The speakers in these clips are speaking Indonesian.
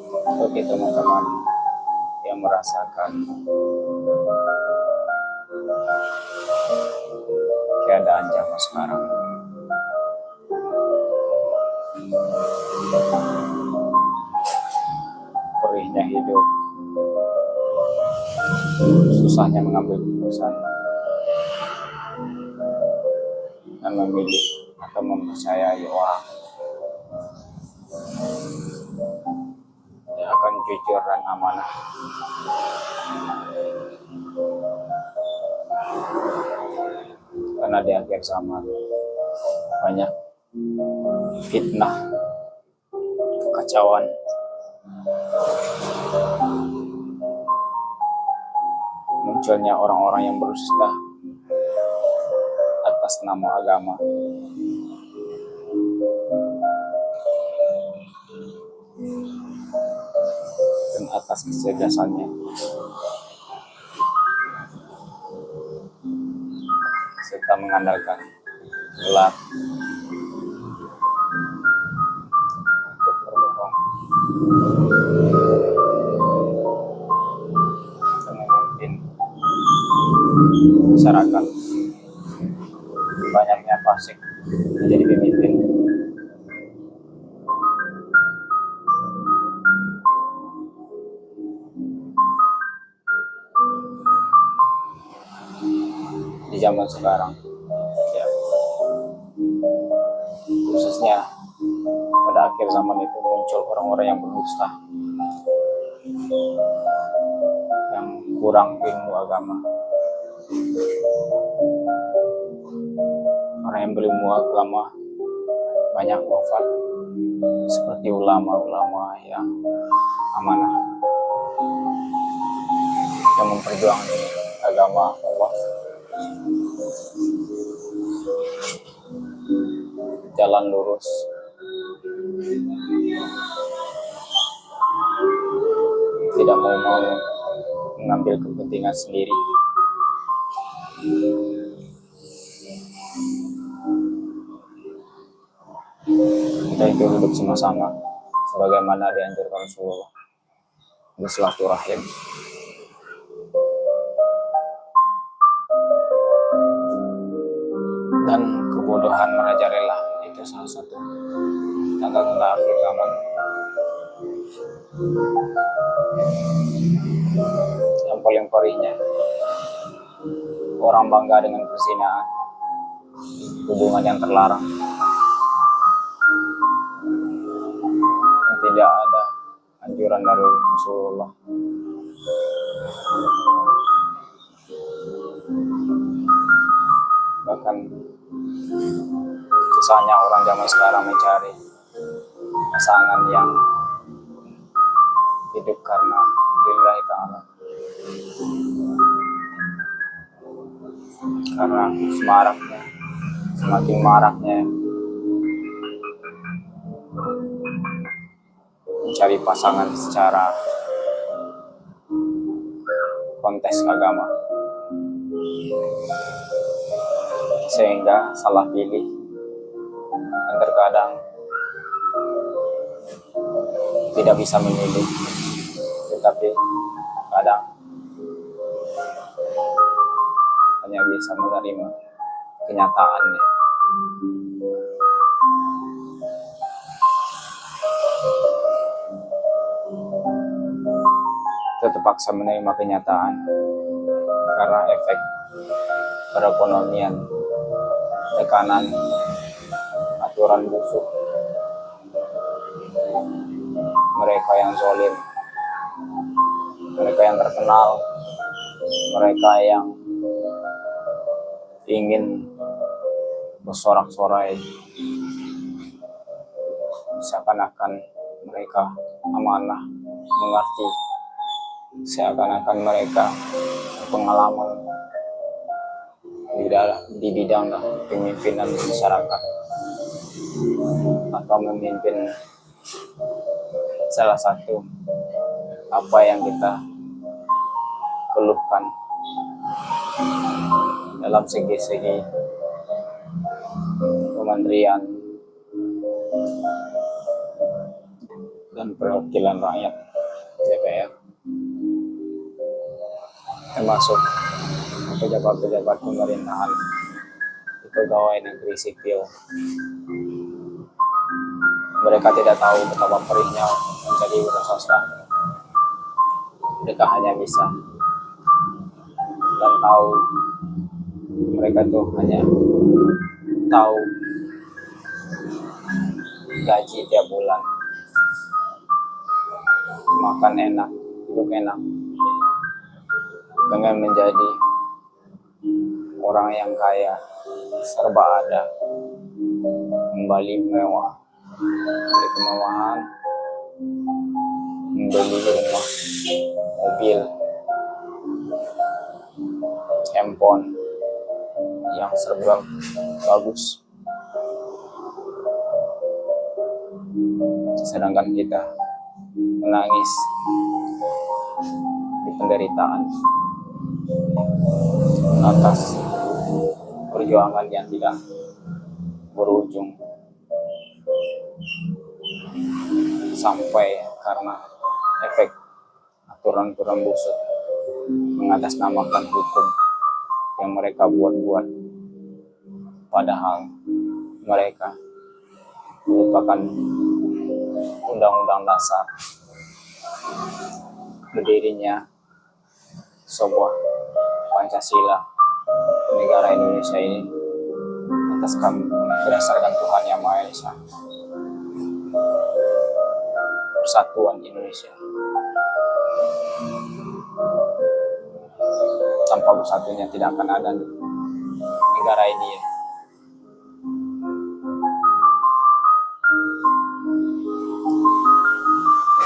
Oke teman-teman yang merasakan keadaan zaman sekarang, perihnya hidup, susahnya mengambil keputusan dan memilih atau mempercayai orang yang akan jujur dan amanah. Karena di akhir zaman banyak fitnah, kekacauan, munculnya orang-orang yang berusaha atas nama agama, dan atas kecerdasannya serta mengandalkan gelar untuk berbohong dan memimpin masyarakat. Banyaknya fasik menjadi pemimpin. Di zaman sekarang, ya, khususnya pada akhir zaman itu muncul orang-orang yang berdusta, yang kurang ilmu agama. Orang yang berilmu agama banyak wafat, seperti ulama-ulama yang amanah, yang memperjuangkan agama Allah, jalan lurus, tidak mau mengambil kepentingan sendiri. Kita itu hidup sama-sama sebagaimana dianjurkan Rasulullah, bersilaturahim. Dan kebodohan merajalela itu salah satu tanda-tanda akhir zaman. Yang paling perihnya, orang bangga dengan perzinahan, hubungan yang terlarang, yang tidak ada anjuran dari Rasulullah. Bahkan susahnya orang zaman sekarang mencari pasangan yang hidup karena lillahi ta'ala. Karena semakin maraknya mencari pasangan secara konteks agama, sehingga salah pilih dan terkadang tidak bisa memilih, tetapi kadang hanya bisa menerima kenyataannya. Kita terpaksa menerima kenyataan karena efek perekonomian, tekanan, aturan busuk, mereka yang zalim, mereka yang terkenal, mereka yang ingin bersorak-sorai, seakan-akan mereka amanah, mengerti, seakan-akan mereka pengalaman di bidang pemimpinan masyarakat atau memimpin salah satu apa yang kita keluhkan dalam segi-segi kementerian dan perwakilan rakyat DPR, termasuk pejabat-pejabat pemerintahan, pegawai negeri sipil. Mereka tidak tahu betapa perihnya menjadi wira swasta. Mereka hanya bisa dan tahu, mereka tuh hanya tahu gaji tiap bulan, makan enak, hidup enak, pengen menjadi orang yang kaya, serba ada, kembali mewah, beli kemewahan, membeli rumah, mobil, handphone yang serba bagus. Sedangkan kita menangis di penderitaan atas perjuangan yang tidak berujung, sampai karena efek aturan-aturan busuk mengatasnamakan hukum yang mereka buat-buat, padahal mereka merupakan Undang-Undang Dasar berdirinya sebuah Pancasila negara Indonesia ini atas kami berdasarkan Tuhan Yang Maha Esa, Persatuan Indonesia. Tanpa bersatunya tidak akan ada negara ini ya.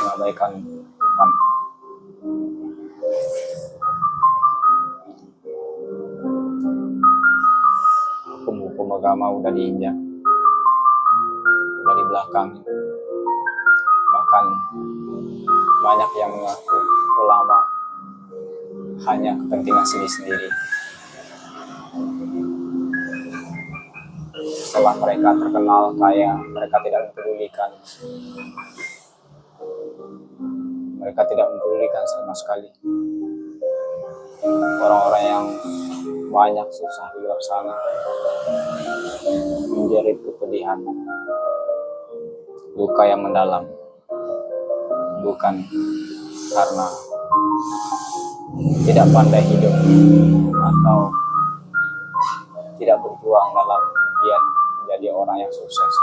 Mengabaikan Tuhan. Hukum-hukum agama udah diinjak, udah di belakang. Bahkan banyak yang mengaku ulama hanya kepentingan sendiri. Setelah mereka terkenal kaya, mereka tidak mempedulikan. Mereka tidak mempedulikan sama sekali orang-orang yang banyak susah di luar sana, menjerit kepedihan, luka yang mendalam, bukan karena tidak pandai hidup atau tidak berjuang dalam impian menjadi orang yang sukses,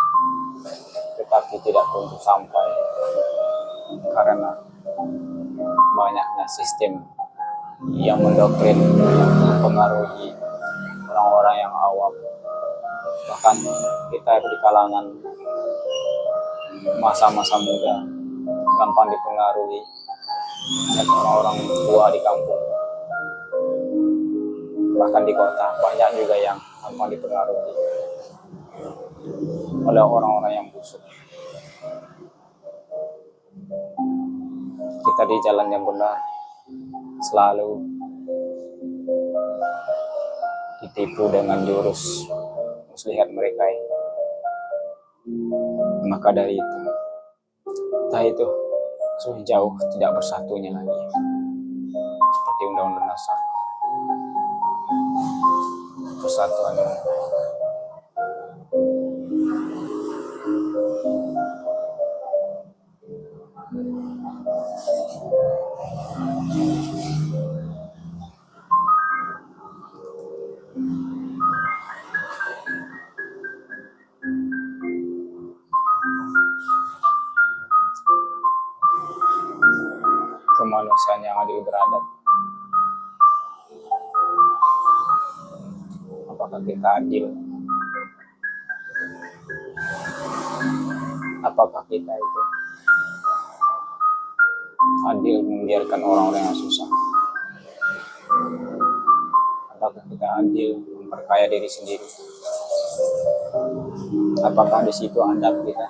tetapi tidak tentu sampai karena banyaknya sistem yang mendoktrin, mempengaruhi orang-orang yang awam. Bahkan kita di kalangan masa-masa muda gampang dipengaruhi, dan orang-orang tua di kampung, bahkan di kota banyak juga yang gampang dipengaruhi oleh orang-orang yang busuk. Kita di jalan yang benar selalu ditipu dengan jurus muslihat mereka ini. Maka dari itu, kita itu sudah jauh tidak bersatunya lagi seperti Undang-Undang Dasar Persatuan. Kemanusiaan yang adil beradab. Apakah kita adil? Apakah kita itu adil membiarkan orang-orang yang susah? Apakah kita adil memperkaya diri sendiri? Apakah di situ adab kita?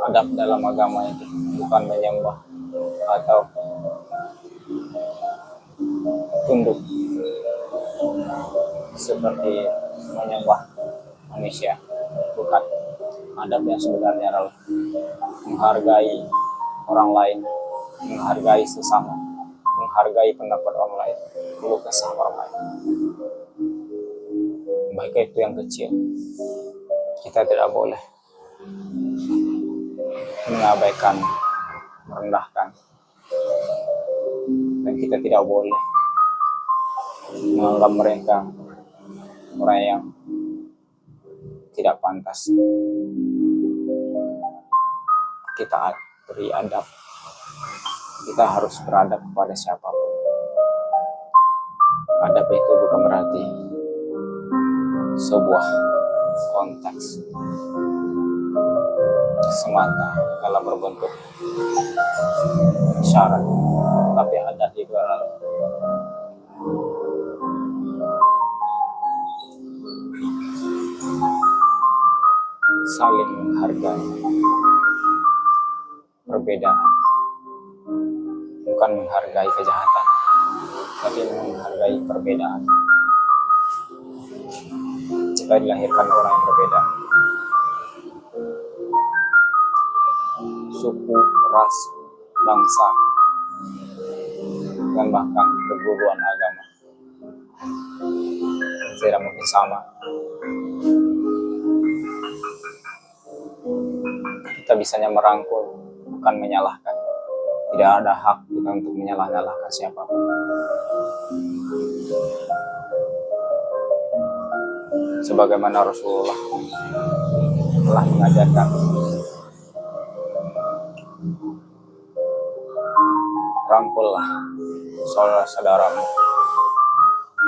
Adab dalam agama itu bukan menyembah atau tunduk seperti menyembah manusia, bukan. Adab yang sebenarnya adalah menghargai orang lain, menghargai sesama, menghargai pendapat orang lain, keluh kesah orang lain. Baik itu yang kecil, kita tidak boleh mengabaikan, merendahkan, dan kita tidak boleh menganggap mereka orang yang tidak pantas. Kita beri adab, kita harus beradab kepada siapapun. Adab itu bukan berarti sebuah konteks semata dalam berbentuk syarat, tapi adab itu adalah saling menghargai perbedaan, bukan menghargai kejahatan, tapi menghargai perbedaan. Kita dilahirkan orang yang berbeda, suku, ras, bangsa, dan bahkan perguruan agama tidak mungkin sama. Kita bisanya merangkul, bukan menyalahkan. Tidak ada hak kita untuk menyalah-nyalahkan siapapun. Sebagaimana Rasulullah telah mengajarkan, rangkullah saudara-saudaramu.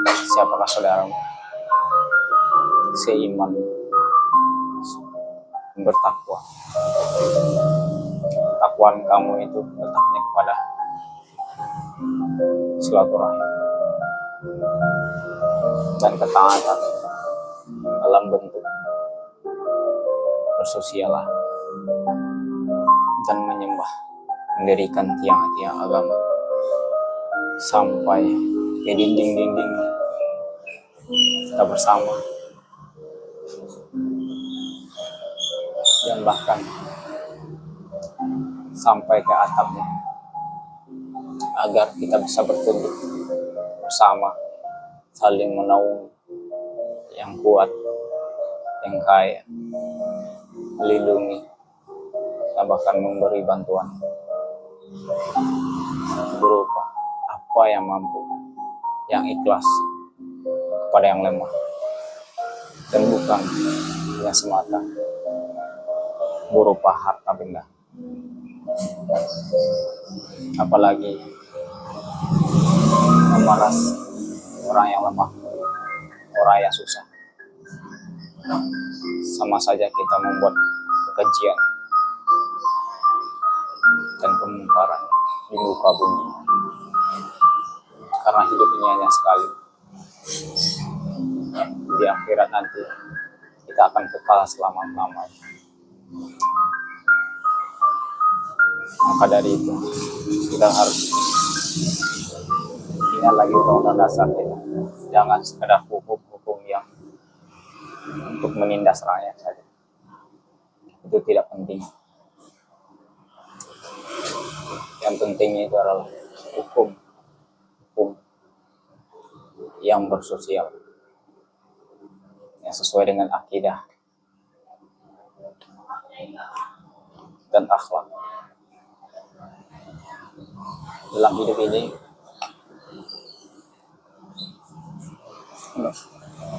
Siapakah saudaramu? Seiman, bertakwa. Takwaan kamu itu letaknya kepada silaturahim dan ketaatan dalam bentuk bersosialah dan menyembah, mendirikan tiang-tiang agama sampai ke dinding-dinding kita bersama, dan bahkan sampai ke atapnya, agar kita bisa berteduh bersama, saling menaungi, yang kuat, yang kaya, melindungi, dan bahkan memberi bantuan berupa apa yang mampu, yang ikhlas kepada yang lemah, dan bukan yang semata berupa harta benda. Apalagi memaras orang yang lemah, orang yang susah. Sama saja kita membuat kekejian dan kemungkaran di muka bumi. Karena hidup ini hanya sekali. Di akhirat nanti kita akan kekal selama-lamanya. Maka dari itu kita harus ingat lagi undang-undang dasar kita. Jangan sekedar hukum-hukum yang untuk menindas rakyat saja. Itu tidak penting. Yang penting itu adalah hukum yang bersosial, yang sesuai dengan akidah dan akhlak. Dalam hidup ini,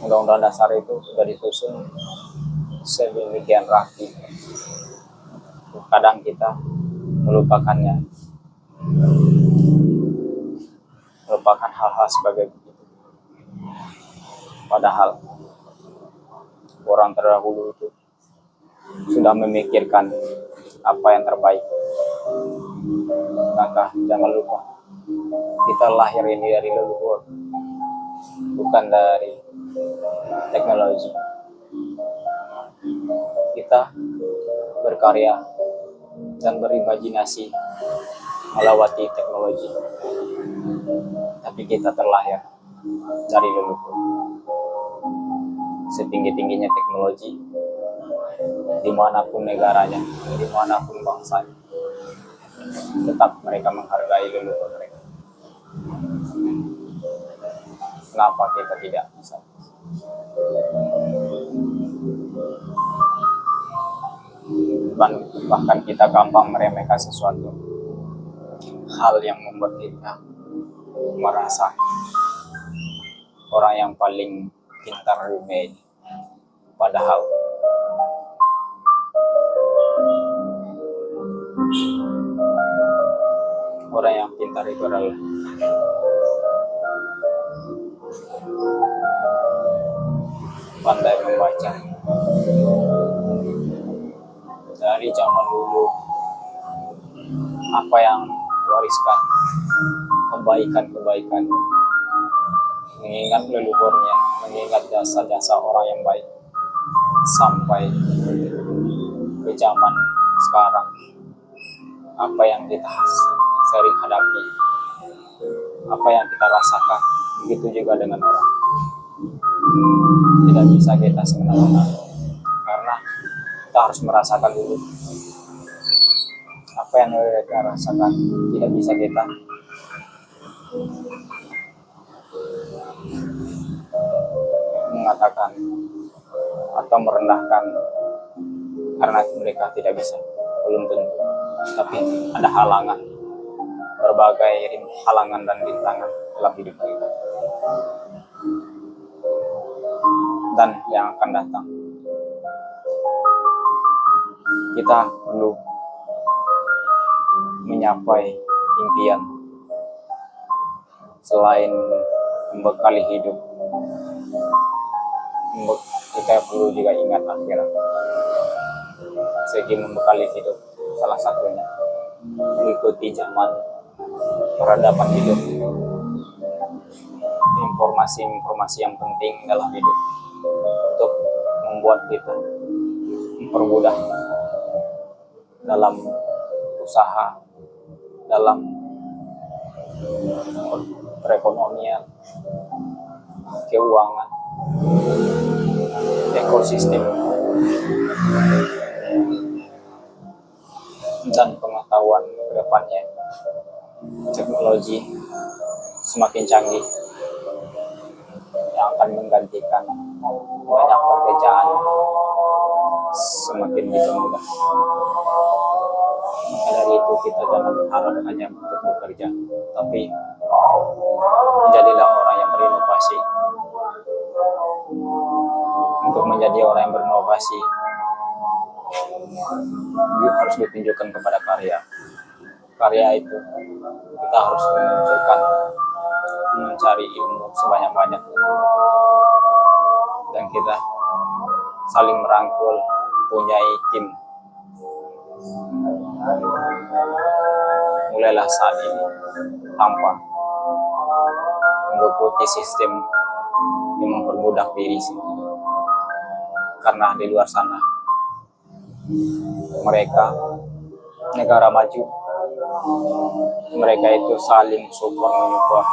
undang-undang dasar itu sudah disusun sedemikian rapi. Kadang kita melupakannya, melupakan hal-hal sebagai begitu. Padahal orang terdahulu itu sudah memikirkan apa yang terbaik. Maka jangan lupa, kita lahir ini dari leluhur, bukan dari teknologi. Kita berkarya dan berimajinasi melewati teknologi, tapi kita terlahir dari leluhur. Setinggi-tingginya teknologi, dimanapun negaranya, dimanapun bangsanya, tetap mereka menghargai leluhur mereka. Kenapa kita tidak bisa? Bahkan kita gampang meremehkan sesuatu hal yang membuat kita merasa orang yang paling pintar di dunia ini. Padahal orang yang pintar itu adalah pandai membaca. Dari zaman dulu, apa yang wariskan kebaikan-kebaikan, mengingat leluhurnya, mengingat jasa-jasa orang yang baik, sampai ke zaman sekarang. Apa yang kita sering hadapi, apa yang kita rasakan, begitu juga dengan orang. Tidak bisa kita semena-mena, karena kita harus merasakan dulu apa yang mereka rasakan. Tidak bisa kita mengatakan atau merendahkan karena mereka tidak bisa, belum tentu. Tapi ada halangan, berbagai halangan dan rintangan dalam hidup kita dan yang akan datang. Kita perlu menyapai impian selain membekali hidup. Kita perlu juga ingat akhirat. Segi membekali hidup, salah satunya mengikuti zaman peradaban hidup, informasi-informasi yang penting dalam hidup untuk membuat kita mempermudah dalam usaha, dalam perekonomian, keuangan, ekosistem, dan pengetahuan ke depannya. Teknologi semakin canggih yang akan menggantikan banyak pekerjaan semakin dipermudah. Maka dari itu kita jangan berharap hanya untuk bekerja, tapi menjadilah orang yang berinovasi. Untuk menjadi orang yang berinovasi, harus ditunjukkan kepada karya. Karya itu kita harus menunjukkan, mencari ilmu sebanyak-banyaknya, dan kita saling merangkul, mempunyai tim. Mulailah saat ini tanpa mengikuti sistem yang mempermudah diri sendiri, karena di luar sana mereka negara maju, mereka itu saling support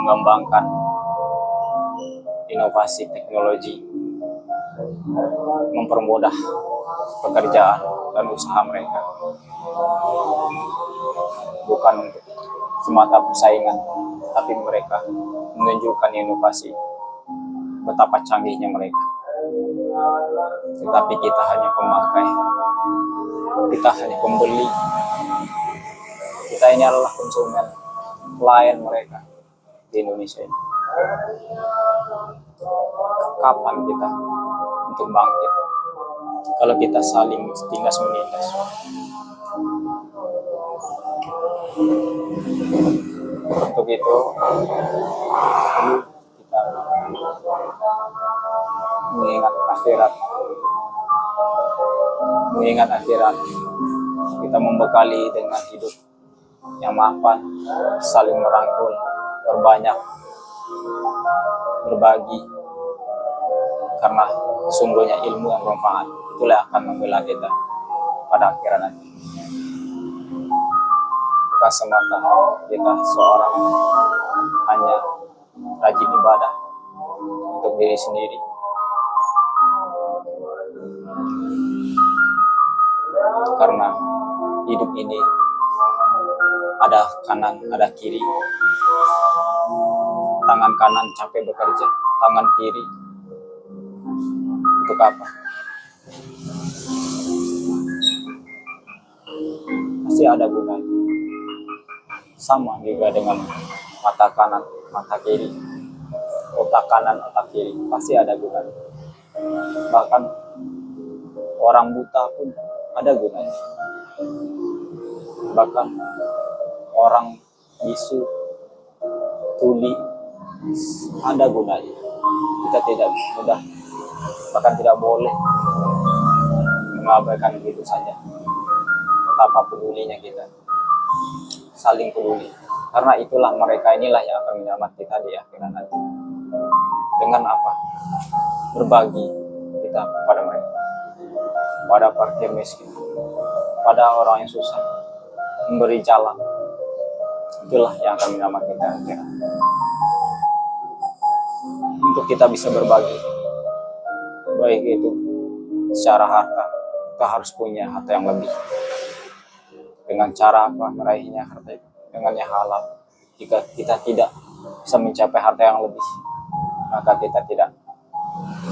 mengembangkan inovasi teknologi, mempermudah pekerjaan dan usaha mereka, bukan untuk semata persaingan, tapi mereka menunjukkan inovasi, betapa canggihnya mereka. Tetapi kita hanya pemakai, kita hanya pembeli, kita ini adalah konsumen, klien mereka di Indonesia ini. Kapan kita untuk bangkit kalau kita saling tindas menindas? Untuk itu perlu kita mengingat akhirat, kita membekali dengan hidup yang mapan, saling merangkul, berbanyak, berbagi, karena sungguhnya ilmu yang bermanfaat itulah yang akan membela kita pada akhirat nanti. Bukan semata kita seorang hanya rajin ibadah untuk diri sendiri, Karena hidup ini ada kanan, ada kiri. Tangan kanan capek bekerja, tangan kiri untuk apa? Pasti ada gunanya. Sama juga dengan mata kanan, mata kiri, otak kanan, otak kiri, pasti ada gunanya. Bahkan orang buta pun ada gunanya. Bahkan orang bisu, tuli, ada gunanya. Kita tidak mudah, bahkan tidak boleh mengabaikan begitu saja. Betapa pedulinya kita, saling peduli. Karena itulah mereka inilah yang akan menyelamatkan kita di akhirat nanti. Dengan apa? Berbagi kita pada mereka, pada fakir miskin, pada orang yang susah, memberi jalan. Itulah yang akan menyelamatkan kita akhirat. Untuk kita bisa berbagi, baik itu secara harta, kita harus punya harta yang lebih. Dengan cara apa meraihnya harta itu? Dengan yang halal. Jika kita tidak bisa mencapai harta yang lebih, maka kita tidak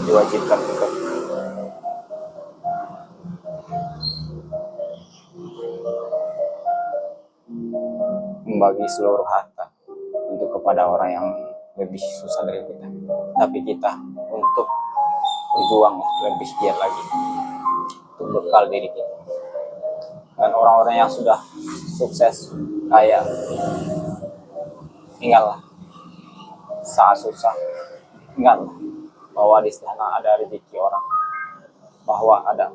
diwajibkan untuk membagi seluruh harta untuk kepada orang yang lebih susah dari kita. Tapi kita untuk berjuang lebih giat lagi untuk bekal diri kita. Dan orang-orang yang sudah sukses, kaya, ingatlah saat susah, ingatlah bahwa di sana ada rezeki orang, bahwa ada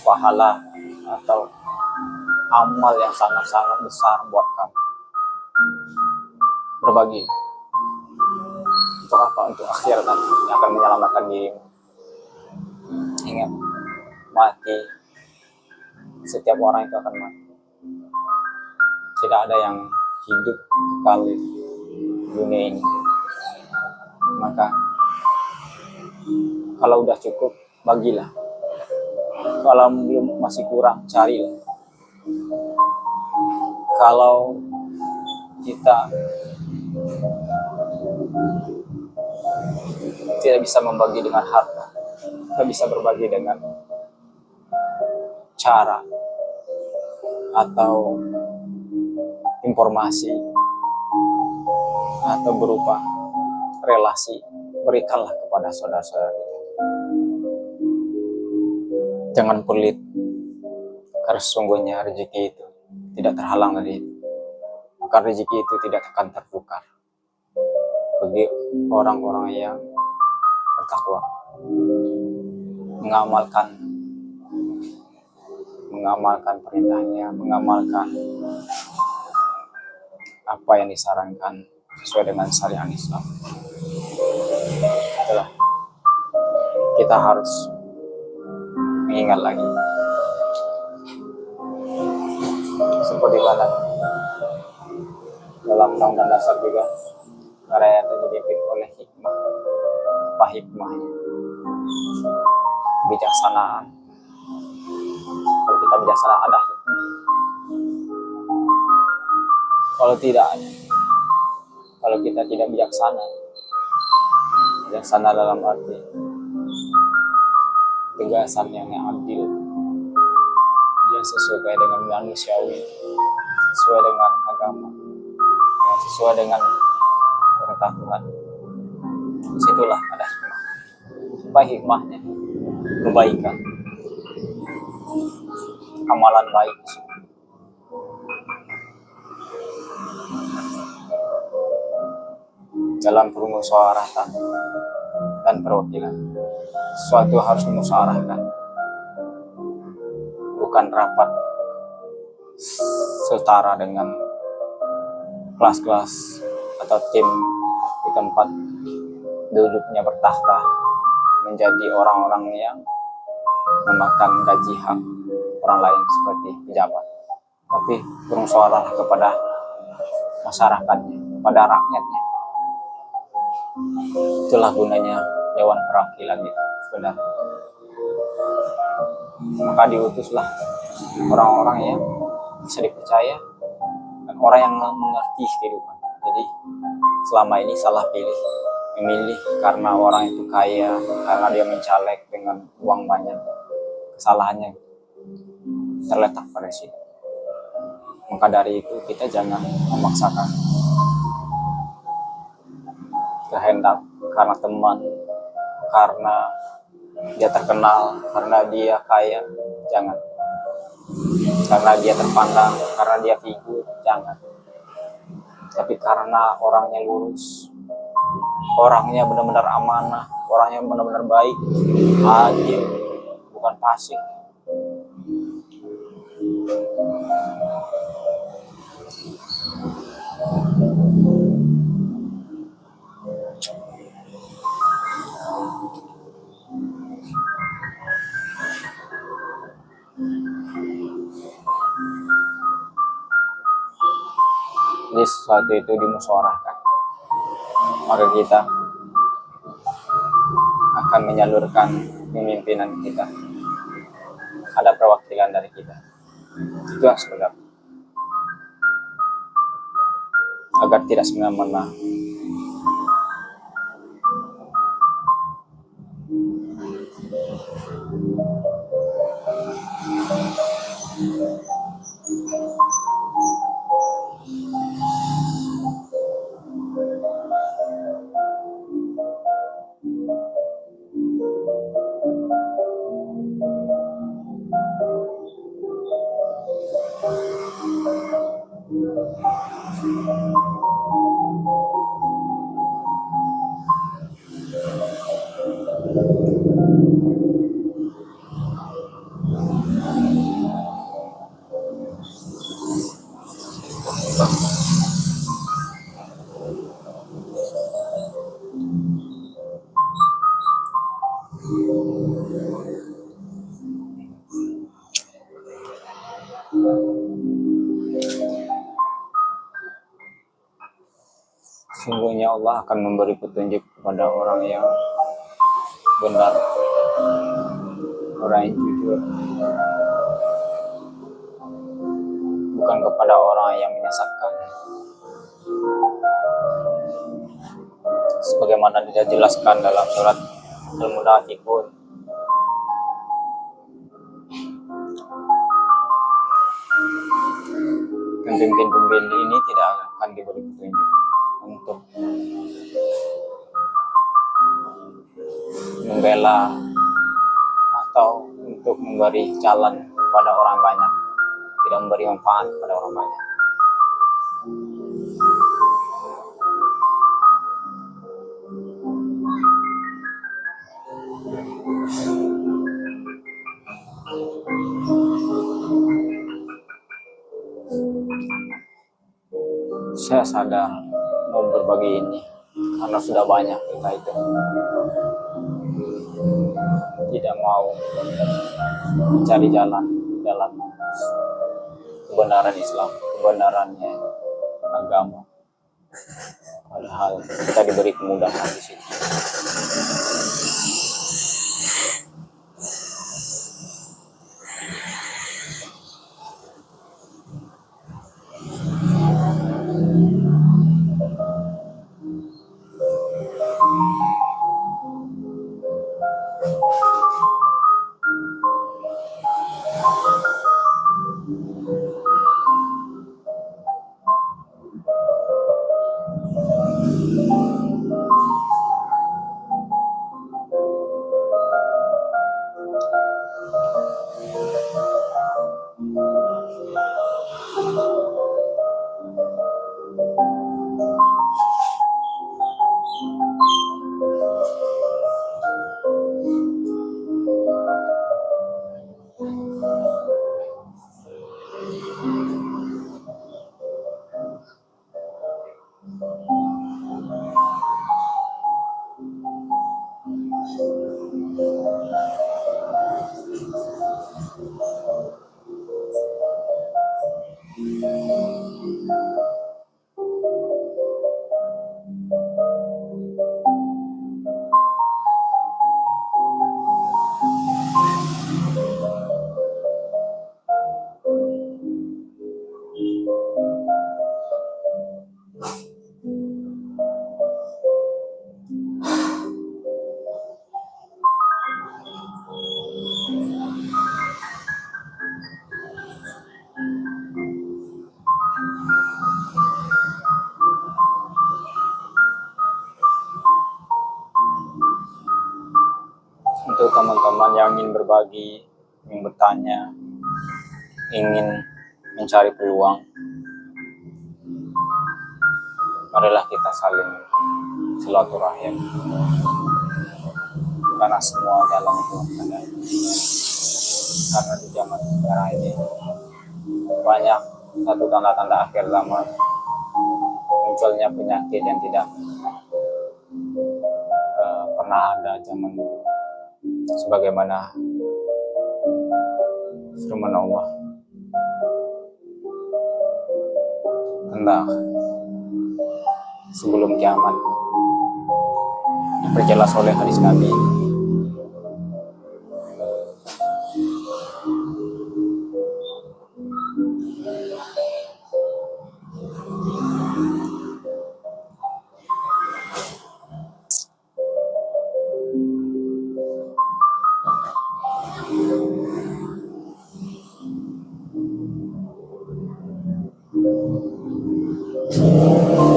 pahala atau amal yang sangat-sangat besar buat kamu. Berbagi untuk apa? Untuk akhirat nanti yang akan menyelamatkan dirimu. Ingat, mati, setiap orang itu akan mati. Tidak ada yang hidup kekal di dunia ini. Maka kalau udah cukup, bagilah. Kalau belum masih kurang, carilah. Kalau kita tidak bisa membagi dengan harta, kita bisa berbagi dengan cara atau informasi atau berupa relasi, berikanlah kepada saudara-saudara kita. Jangan pelit, karena sesungguhnya rezeki itu tidak terhalang dari itu. Maka rezeki itu tidak akan tertukar bagi orang-orang yang bertakwa, mengamalkan perintahnya, mengamalkan apa yang disarankan sesuai dengan syariat Islam. Itulah kita harus mengingat lagi, seperti mana dalam Undang-Undang Dasar juga negara itu dipimpin oleh hikmah. Apa hikmahnya? Kebijaksanaan. Kalau kita bijaksana ada hikmah. Kalau tidak ada, kalau kita tidak bijaksana dalam arti tegasan yang adil, yang sesuai dengan manusiawi, sesuai dengan agama, yang sesuai dengan perintah Tuhan. Disitulah ada hikmah. Apa hikmahnya? Kebaikan, amalan baik. Dalam permusyawaratan dan perwakilan, sesuatu harus dimusyawarahkan, bukan rapat setara dengan kelas-kelas atau tim di tempat duduknya bertahta menjadi orang-orang yang memakan gaji hak orang lain seperti pejabat. Tapi bermusyawarah kepada masyarakatnya, kepada rakyatnya. Itulah gunanya Dewan Perwakilan itu sebenarnya. maka diutuslah orang-orang yang bisa dipercaya dan orang yang mengerti kehidupan. Jadi selama ini salah pilih, memilih karena orang itu kaya, karena dia mencalek dengan uang banyak. Kesalahannya terletak pada situ. Maka dari itu kita jangan memaksakan kehendak karena teman, karena dia terkenal, karena dia kaya, jangan. Karena dia terpandang, karena dia figur, jangan. Tapi karena orangnya lurus, orangnya benar-benar amanah, orangnya benar-benar baik, adil, bukan fasik. Jadi sesuatu itu dimusyawarahkan, maka kita akan menyalurkan pemimpinan kita, ada perwakilan dari kita. Itu yang sebenarnya, agar tidak semena-mena sungguhnya Allah akan memberi petunjuk kepada orang yang benar, orang yang jujur, bukan kepada orang yang menyesatkan. Sebagaimana dia jelaskan dalam surat Al-Munafiqun, pemimpin-pemimpin ini tidak akan diberi petunjuk untuk membela atau untuk memberi jalan kepada orang banyak, tidak memberi manfaat kepada orang banyak. Saya sadar mau berbagi ini karena sudah banyak kita itu tidak mau mencari jalan dalam kebenaran Islam, kebenarannya agama. Padahal kita diberi kemudahan di situ. ingin berbagi, ingin bertanya, ingin mencari peluang, marilah kita saling silaturahim, karena semua jalan itu ada. Karena di zaman sekarang ini banyak satu tanda-tanda akhir zaman, munculnya penyakit yang tidak pernah ada zaman dulu. Sebagaimana firman Allah, hendak sebelum kiamat, diperjelas oleh hadis Nabi,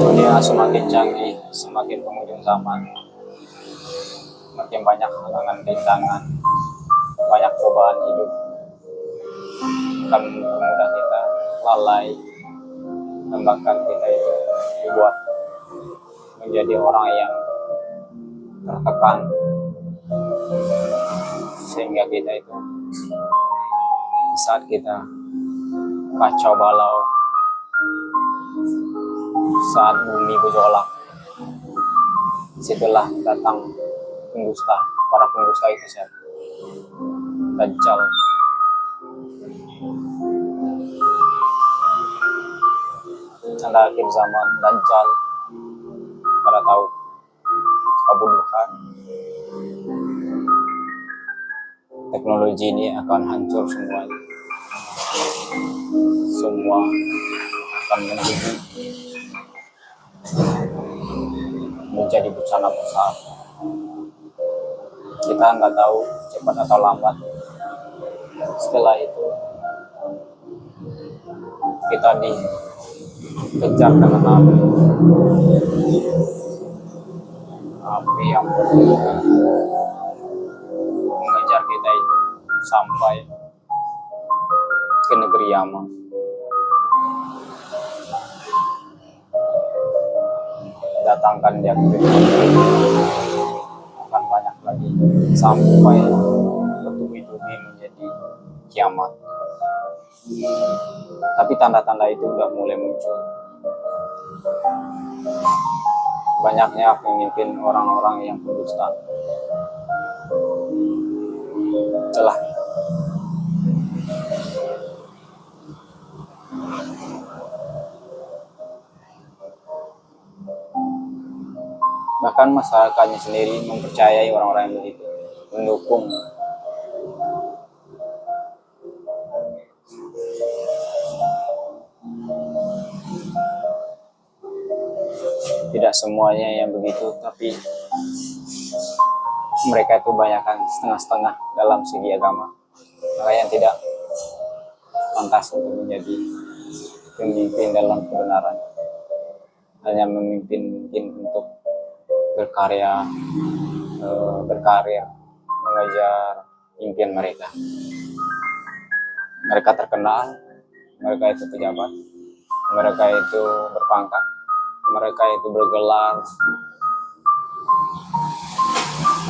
dunia semakin canggih, semakin penghujung zaman, makin banyak halangan rintangan, banyak cobaan hidup akan mempermudah kita lalai, dan bahkan kita itu dibuat menjadi orang yang tertekan, sehingga kita itu di saat kita kacau balau, saat bumi gejolak, situlah datang pendusta. Para pendusta itu siapa? Dajjal. Tanda akhir zaman Dajjal, pada tahu kebunuhan. Teknologi ini akan hancur semuanya. Semua akan menjadi bencana besar. Kita nggak tahu cepat atau lambat. Setelah itu kita dikejar dengan api yang mengejar kita itu sampai ke negeri Yaman. Datangkan dia ke akan banyak lagi sampai bertubi-tubi menjadi kiamat. Tapi tanda-tanda itu udah mulai muncul. Banyaknya pemimpin orang-orang yang berdusta celah. Bahkan masyarakatnya sendiri mempercayai orang-orang yang begitu, mendukung. Tidak semuanya yang begitu, tapi mereka itu banyakkan setengah-setengah dalam segi agama. Makanya tidak pantas untuk menjadi pemimpin dalam kebenaran. Hanya memimpin mungkin untuk berkarya, berkarir, mengejar impian mereka. Mereka terkenal, mereka itu pejabat, mereka itu berpangkat, mereka itu bergelar.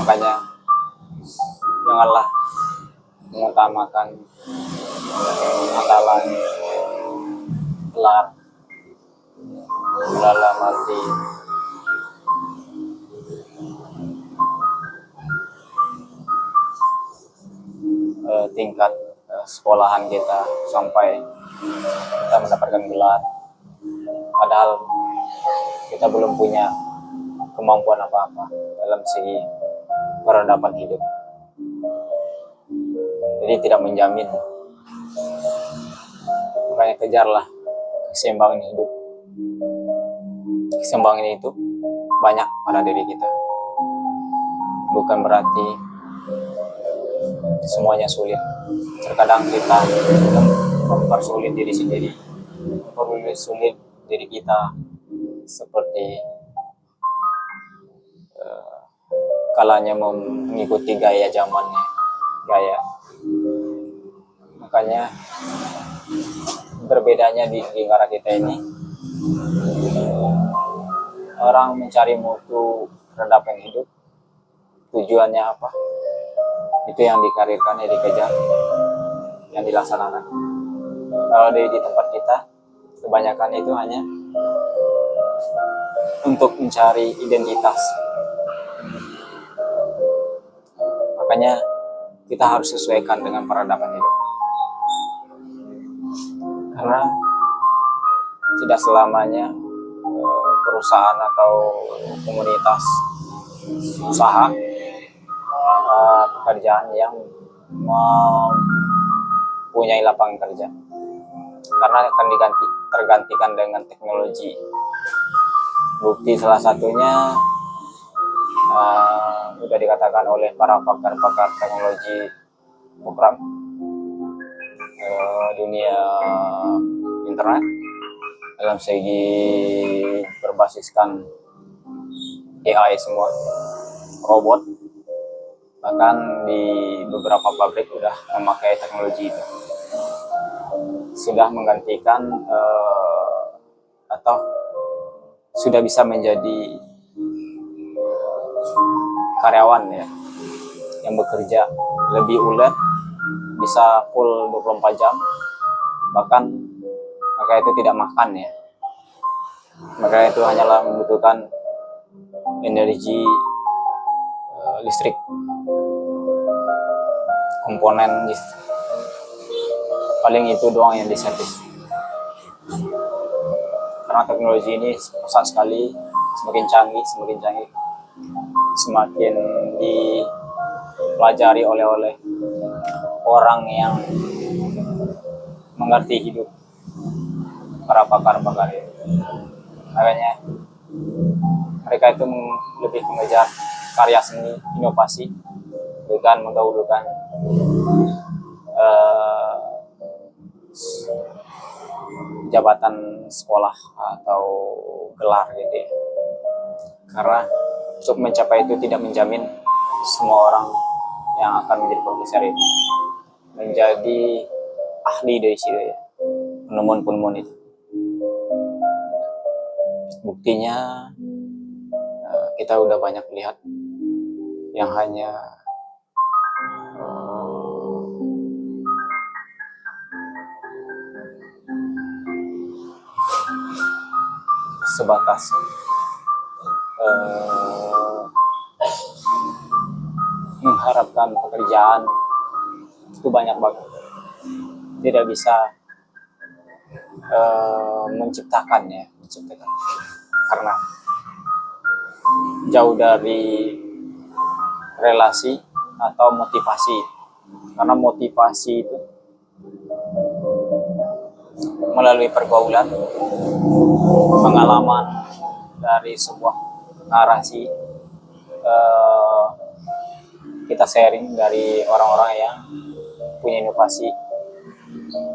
Makanya janganlah mengutamakan andalan gelar dalam arti tingkat sekolahan kita sampai kita mendapatkan gelar, padahal kita belum punya kemampuan apa-apa dalam segi peradaban hidup. Jadi tidak menjamin. Makanya kejarlah keseimbangan hidup. Keseimbangan itu banyak pada diri kita. Bukan berarti semuanya sulit. Terkadang kita mempersulit diri sendiri, mempersulit diri kita, seperti kalanya mengikuti gaya zamannya, gaya. Makanya berbedanya di negara kita ini, orang mencari mutu peradaban hidup, tujuannya apa? Itu yang dikarirkan, yang dikejar, yang dilaksanakan. Kalau di tempat kita, kebanyakan itu hanya untuk mencari identitas. Makanya kita harus sesuaikan dengan peradaban hidup. Karena tidak selamanya perusahaan atau komunitas usaha pekerjaan yang mempunyai lapangan kerja, karena akan tergantikan dengan teknologi. Bukti salah satunya sudah dikatakan oleh para pakar-pakar teknologi program dunia internet dalam segi berbasiskan AI semua, robot, bahkan di beberapa pabrik sudah memakai teknologi itu, sudah menggantikan atau sudah bisa menjadi karyawan ya, yang bekerja lebih ulet, bisa full 24 jam, bahkan maka itu tidak makan ya, maka itu hanyalah membutuhkan energi listrik, komponen listrik, paling itu doang yang diservis. Karena teknologi ini pesat sekali, semakin canggih, semakin dipelajari oleh orang yang mengerti hidup, para pakar-pakar itu. Makanya mereka itu lebih mengejar karya seni, inovasi, bukan mendahulukan jabatan sekolah atau gelar gitu ya. Karena untuk mencapai itu tidak menjamin semua orang yang akan menjadi profesor itu menjadi ahli dari situ ya, penemuan itu. Buktinya kita udah banyak lihat yang hanya sebatas mengharapkan pekerjaan, itu banyak banget, tidak bisa menciptakan karena jauh dari relasi atau motivasi. Karena motivasi itu melalui pergaulan, pengalaman dari sebuah narasi, kita sharing dari orang-orang yang punya inovasi,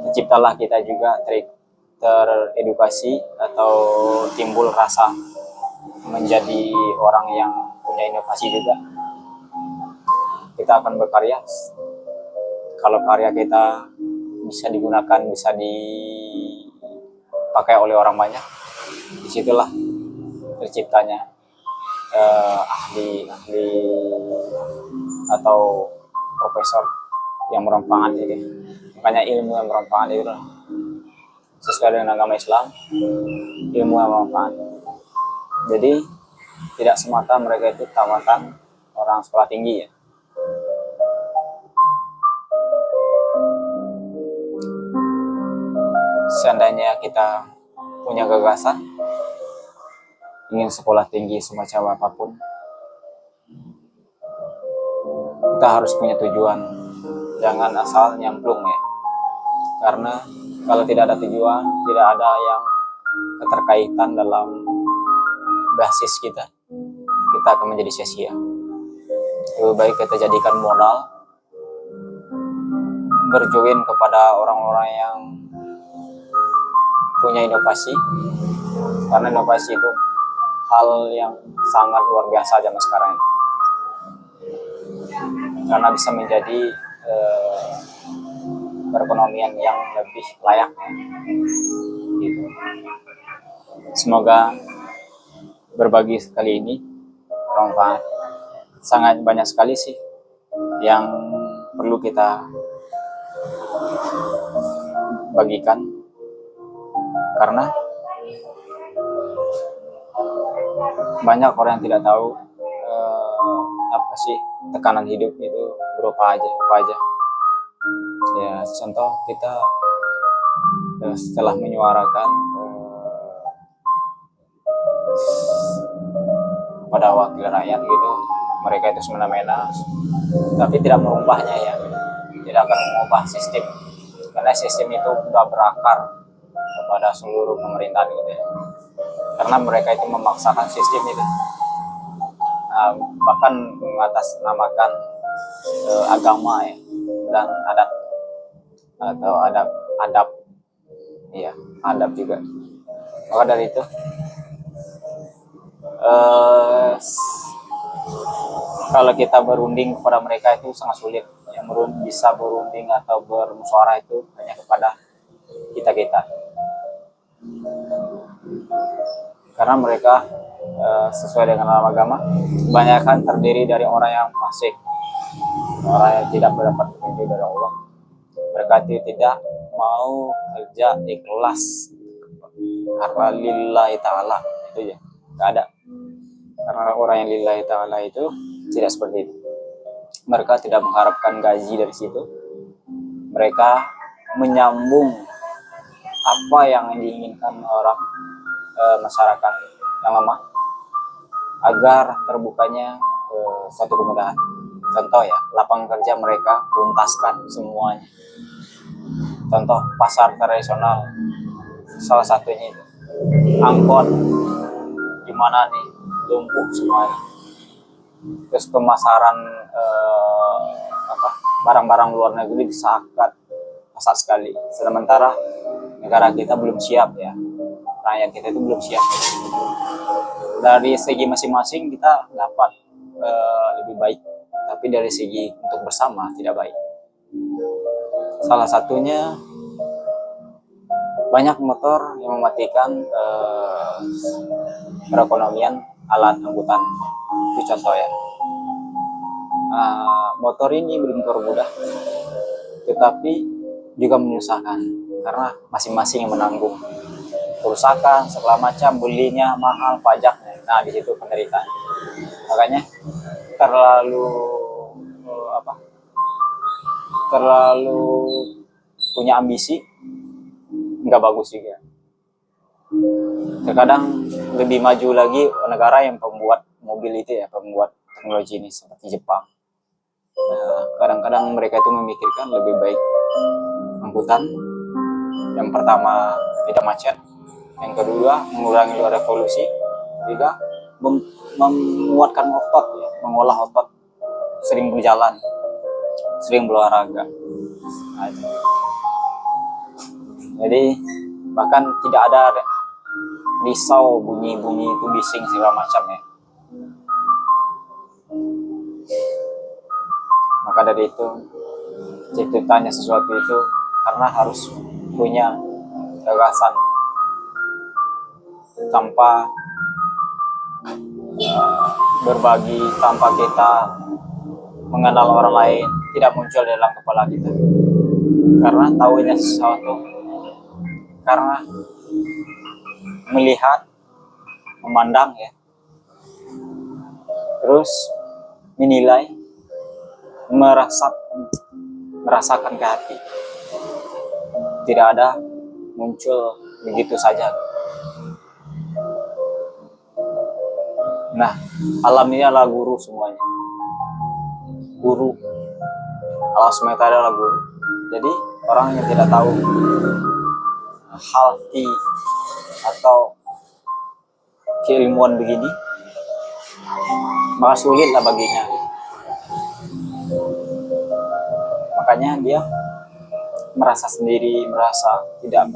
terciptalah kita juga teredukasi atau timbul rasa menjadi orang yang punya inovasi juga. Kita akan berkarya. Kalau karya kita bisa digunakan, bisa dipakai oleh orang banyak, disitulah terciptanya ahli atau profesor yang bermanfaat itu. Makanya ilmu yang bermanfaat itu sesuai dengan agama Islam, ilmu yang bermanfaat. Jadi tidak semata mereka itu tamatan orang sekolah tinggi ya. Seandainya kita punya gagasan ingin sekolah tinggi semacam apapun, kita harus punya tujuan, jangan asal nyemplung ya. Karena kalau tidak ada tujuan, tidak ada yang keterkaitan dalam basis kita akan menjadi sia-sia. Lebih baik kita jadikan modal, berjoin kepada orang-orang yang punya inovasi, karena inovasi itu hal yang sangat luar biasa zaman sekarang ini. Karena bisa menjadi eh, perekonomian yang lebih layak gitu. Semoga berbagi kali ini bermanfaat. Sangat banyak sekali sih yang perlu kita bagikan, karena banyak orang yang tidak tahu apa sih tekanan hidup itu berupa apa aja. Ya contoh kita setelah menyuarakan pada wakil rakyat gitu, mereka itu semena-mena tapi tidak merubahnya ya, tidak akan mengubah sistem, karena sistem itu sudah berakar kepada seluruh pemerintahan gitu ya. Karena mereka itu memaksakan sistem itu, bahkan mengatasnamakan agama ya, dan adat atau adab ya, adab juga. Maka dari itu kalau kita berunding kepada mereka itu sangat sulit. Yang bisa berunding atau bermusyawarah itu hanya kepada kita, karena mereka sesuai dengan alam agama kebanyakan terdiri dari orang yang fasik, orang yang tidak mendapat petunjuk dari Allah. Mereka tidak mau kerja ikhlas karena lillahi ta'ala, itu ya, nggak ada. Karena orang yang lillahi ta'ala itu tidak seperti itu. Mereka tidak mengharapkan gaji dari situ. Mereka menyambung apa yang diinginkan orang masyarakat yang lemah agar terbukanya suatu kemudahan. Contoh ya, lapangan kerja mereka tuntaskan semuanya. Contoh pasar tradisional, salah satunya itu angkot, gimana nih, lumpuh semuanya. Terus pemasaran barang-barang luar negeri sangat pesat sekali. Sementara negara kita belum siap ya, rakyat kita itu belum siap. Dari segi masing-masing kita dapat lebih baik, tapi dari segi untuk bersama tidak baik. Salah satunya banyak motor yang mematikan perekonomian alat angkutan. Itu contoh ya. Motor ini belum termudah, tetapi juga menyusahkan karena masing-masing yang menanggung kerusakan segala macam, belinya mahal, pajaknya. Nah di situ penderitaan. Makanya terlalu punya ambisi nggak bagus juga. Terkadang lebih maju lagi negara yang pembuat mobil itu ya, pembuat teknologi ini seperti Jepang. Kadang-kadang mereka itu memikirkan lebih baik angkutan. Yang pertama tidak macet, yang kedua mengurangi revolusi, ketiga menguatkan otot ya, mengolah otot, sering berjalan, sering berolahraga. Jadi bahkan tidak ada risau bunyi-bunyi itu bising segala macam ya. Maka dari itu ceritanya sesuatu itu karena harus punya gagasan, tanpa berbagi, tanpa kita mengenal orang lain, tidak muncul dalam kepala kita. Karena tahunya sesuatu, karena melihat, memandang ya, terus menilai, merasakan ke hati. Tidak ada muncul begitu saja. Nah, alam ini adalah guru semuanya. Guru. Allah SWT adalah guru. Jadi orang yang tidak tahu hal atau keilmuan begini, maka sulitlah baginya. Makanya dia merasa sendiri, merasa tidak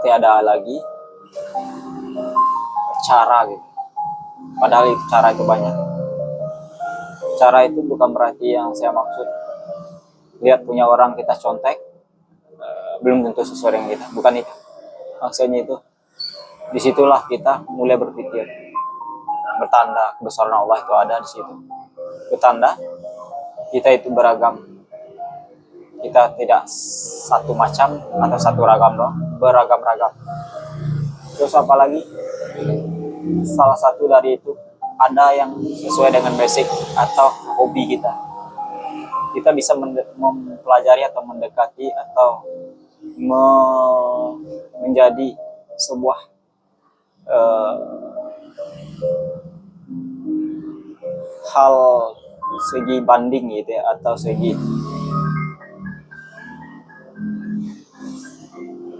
ada lagi cara gitu. Padahal itu cara itu banyak. Cara itu bukan berarti yang saya maksud lihat punya orang kita contek belum tentu sesuai dengan kita, bukan itu maksudnya. Itu disitulah kita mulai berpikir, bertanda kebesaran Allah itu ada di situ. Bertanda kita itu beragam, kita tidak satu macam atau satu ragam loh, beragam-ragam. Terus apalagi salah satu dari itu ada yang sesuai dengan basic atau hobi kita. Kita bisa mempelajari atau mendekati atau menjadi sebuah hal segi banding gitu ya, atau segi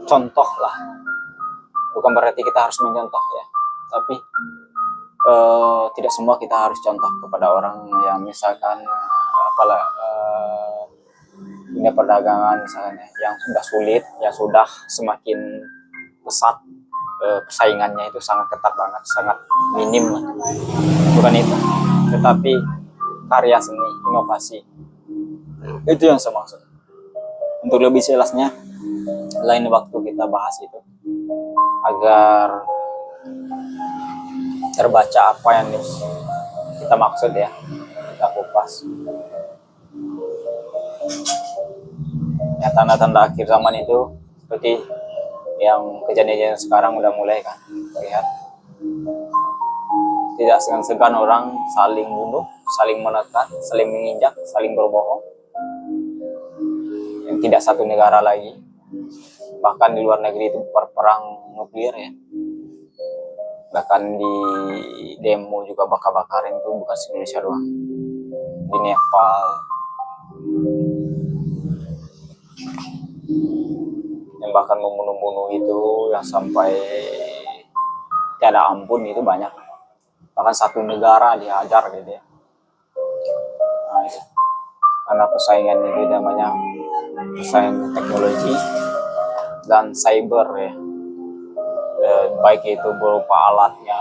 contoh lah. Bukan berarti kita harus mencontoh ya, tapi tidak semua kita harus contoh kepada orang yang misalkan apalah dunia perdagangan misalnya yang sudah sulit, yang sudah semakin pesat, persaingannya itu sangat ketat banget, sangat minim lah. Bukan itu, tetapi karya seni, inovasi, itu yang saya maksud. Untuk lebih jelasnya lain waktu kita bahas itu, agar terbaca apa yang kita maksud ya, kita kupas. Ya, tanda-tanda akhir zaman itu seperti yang kejadian sekarang udah mulai kan terlihat. Tidak segan-segan orang saling bunuh, saling menekan, saling menginjak, saling berbohong. Yang tidak satu negara lagi, bahkan di luar negeri itu perang nuklir ya. Bahkan di demo juga bakar-bakaran itu bukan di Indonesia doang, di Nepal, yang bahkan membunuh-bunuh itu yang sampai tiada ampun itu banyak. Bahkan satu negara dihajar gitu ya. Nah, itu. Karena persaingan itu namanya persaingan teknologi dan cyber ya. Baik itu berupa alatnya,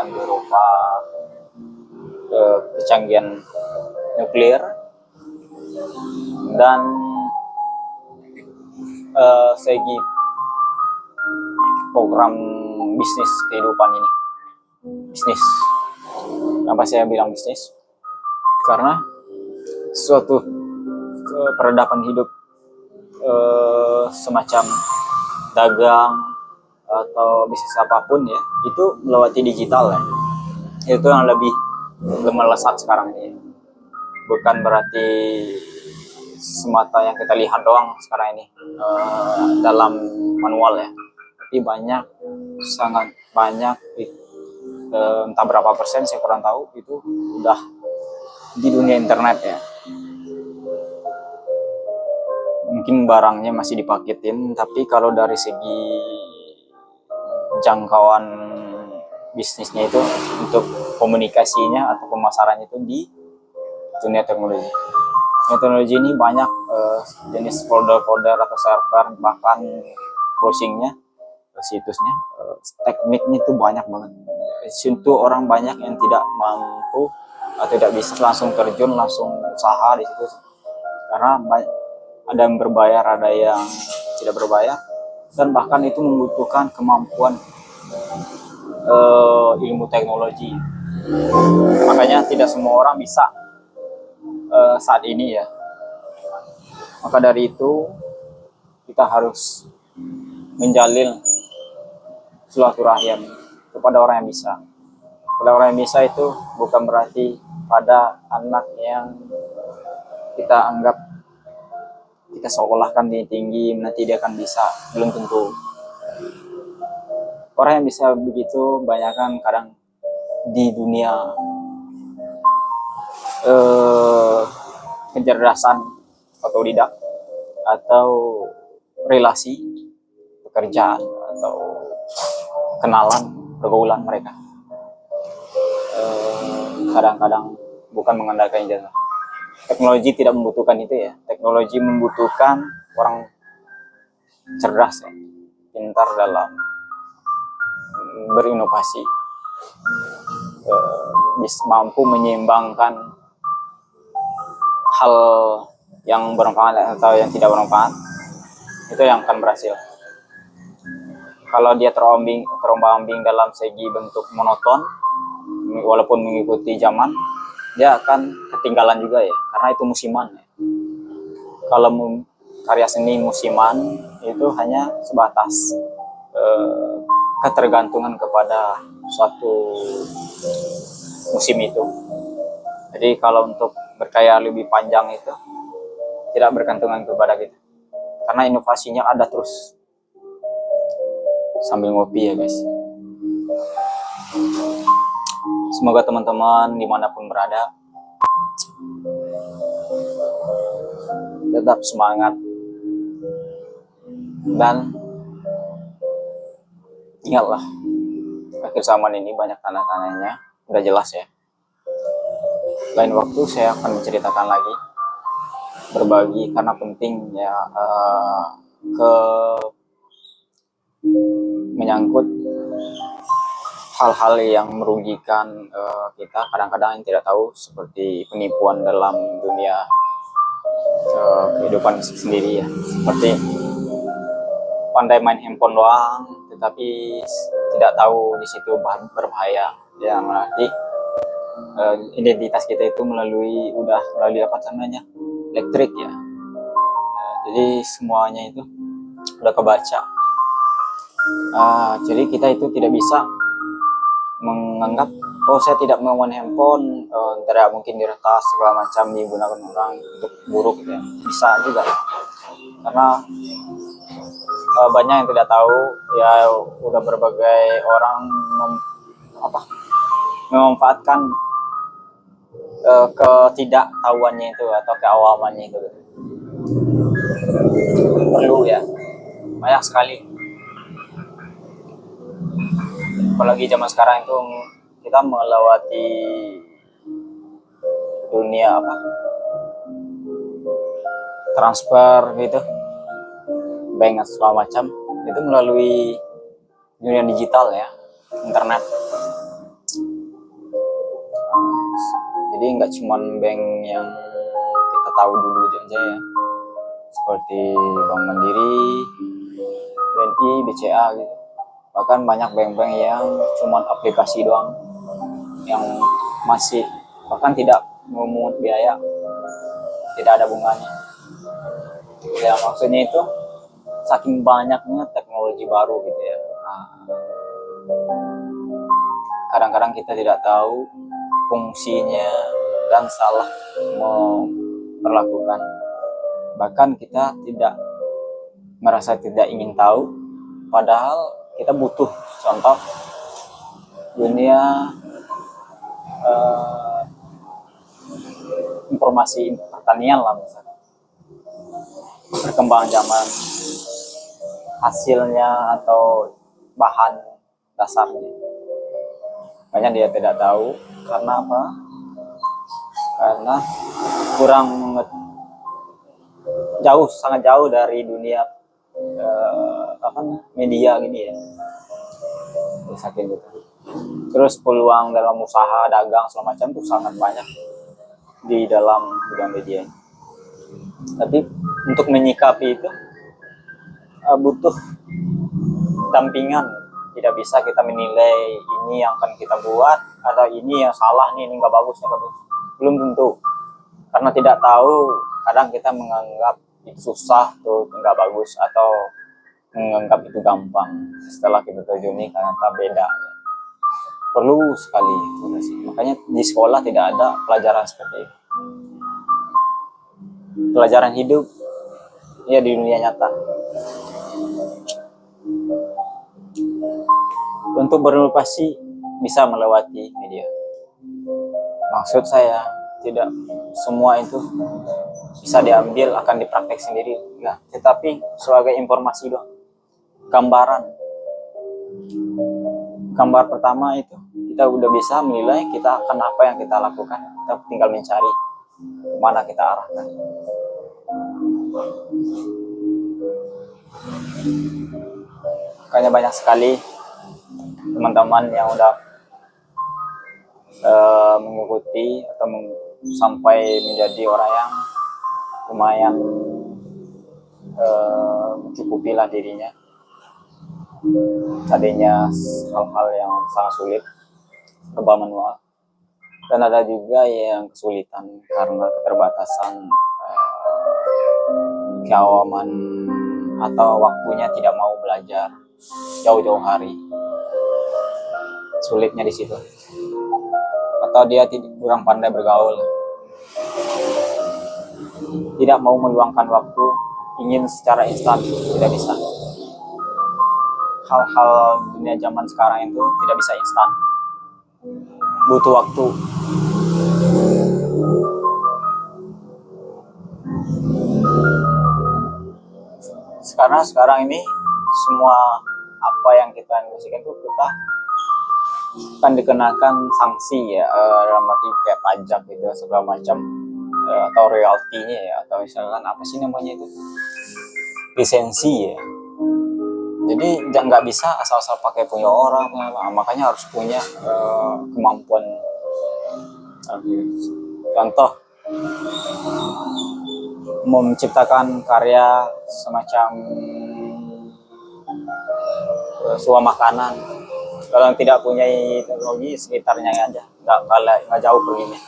berupa kecanggihan nuklir, dan segi program bisnis kehidupan ini. Bisnis, kenapa saya bilang bisnis? Karena suatu peradaban hidup semacam dagang atau bisnis apapun ya, itu melewati digital ya. Itu yang lebih melesat sekarang ini. Bukan berarti semata yang kita lihat doang sekarang ini dalam manual ya, tapi banyak, sangat banyak, entah berapa persen saya kurang tahu, itu udah di dunia internet ya. Mungkin barangnya masih dipaketin, tapi kalau dari segi jangkauan bisnisnya itu untuk komunikasinya atau pemasarannya itu di dunia teknologi. Teknologi ini banyak jenis folder-folder atau server, bahkan browsingnya, situsnya, tekniknya itu banyak banget. Itu orang banyak yang tidak mampu atau tidak bisa langsung terjun, langsung usaha di situ, karena ada yang berbayar, ada yang tidak berbayar, dan bahkan itu membutuhkan kemampuan ilmu teknologi. Makanya tidak semua orang bisa saat ini ya. Maka dari itu kita harus menjalin silaturahim kepada orang yang bisa. Kepada orang yang bisa itu bukan berarti pada anak yang kita anggap, kita seolah-olah tinggi nanti dia akan bisa, belum tentu. Orang yang bisa begitu banyakkan kadang di dunia kecerdasan otodidak atau relasi pekerjaan atau kenalan pergaulan mereka. Kadang-kadang bukan mengandalkan ijazah. Teknologi tidak membutuhkan itu ya. Teknologi membutuhkan orang cerdas ya, pintar dalam berinovasi, mampu menyeimbangkan hal yang bermanfaat atau yang tidak bermanfaat, itu yang akan berhasil. Kalau dia terombang-ambing dalam segi bentuk monoton, walaupun mengikuti zaman, dia akan ketinggalan juga ya, karena itu musiman ya. Kalau karya seni musiman itu hanya sebatas ketergantungan kepada suatu musim itu. Jadi kalau untuk berkarya lebih panjang itu tidak bergantungan kepada kita, karena inovasinya ada terus. Sambil ngopi ya guys. Semoga teman-teman dimanapun berada tetap semangat, dan ingatlah, akhir zaman ini banyak tanda-tandanya, udah jelas ya. Lain waktu saya akan menceritakan lagi, berbagi, karena penting ya, menyangkut hal-hal yang merugikan kita kadang-kadang yang tidak tahu, seperti penipuan dalam dunia kehidupan sendiri ya, seperti pandai main handphone doang tetapi tidak tahu di situ berbahaya, yang nanti identitas kita itu melalui apa namanya, elektrik ya. Jadi semuanya itu udah kebaca. Jadi kita itu tidak bisa menganggap, oh saya tidak mau main handphone, tidak mungkin diretas segala macam digunakan orang untuk buruk gitu ya. Bisa juga, karena banyak yang tidak tahu ya, udah berbagai orang memanfaatkan ketidaktahuannya itu atau keawamannya itu gitu. Perlu ya, banyak sekali. Apalagi zaman sekarang itu kita melewati dunia transfer gitu, bank atau segala macam, itu melalui dunia digital ya, internet. Jadi nggak cuma bank yang kita tahu dulu aja ya, seperti Bank Mandiri, BNI, BCA gitu. Bahkan banyak bank-bank yang cuma aplikasi doang, yang masih bahkan tidak memungut biaya, tidak ada bunganya. Ya maksudnya itu saking banyaknya teknologi baru gitu ya. Kadang-kadang kita tidak tahu fungsinya dan salah memperlakukan. Bahkan kita merasa tidak ingin tahu, padahal kita butuh. Contoh dunia informasi pertanian lah misalnya, perkembangan zaman, hasilnya atau bahan dasarnya banyak dia tidak tahu. Karena apa? Karena kurang sangat jauh dari dunia media gini ya, saking gitu. Terus peluang dalam usaha dagang segala macam itu sangat banyak di dalam bidang media. Tapi untuk menyikapi itu butuh dampingan. Tidak bisa kita menilai ini yang akan kita buat atau ini yang salah nih, ini nggak bagus, belum tentu. Karena tidak tahu, kadang kita menganggap itu susah tuh, nggak bagus, atau menganggap itu gampang. Setelah kita terjuni ternyata beda. Perlu sekali itu sih. Makanya di sekolah tidak ada pelajaran seperti itu. Pelajaran hidup ya di dunia nyata. Untuk berinovasi bisa melewati media. Maksud saya tidak semua itu bisa diambil akan dipraktek sendiri, enggak. Tetapi sebagai informasi doang, gambar pertama itu kita udah bisa menilai kita akan apa yang kita lakukan. Kita tinggal mencari kemana kita arahkan. Makanya banyak sekali teman-teman yang udah mengikuti atau sampai menjadi orang yang lumayan mencukupilah dirinya. Tadinya hal-hal yang sangat sulit serba manual, dan ada juga yang kesulitan karena keterbatasan keawaman atau waktunya tidak mau belajar jauh-jauh hari. Sulitnya di situ, atau dia kurang pandai bergaul, tidak mau meluangkan waktu, ingin secara instan, tidak bisa. Hal-hal dunia zaman sekarang itu tidak bisa instan, butuh waktu. Sekarang ini semua apa yang kita investasikan itu kita akan dikenakan sanksi ya, dalam arti kayak pajak gitu segala macam, atau royaltinya ya, atau misalkan apa sih namanya itu, lisensi ya. Jadi nggak bisa asal-asal pakai punya orang, makanya harus punya kemampuan. Contoh, menciptakan karya semacam sebuah makanan, kalau tidak punya teknologi sekitarnya aja nggak jauh perginya.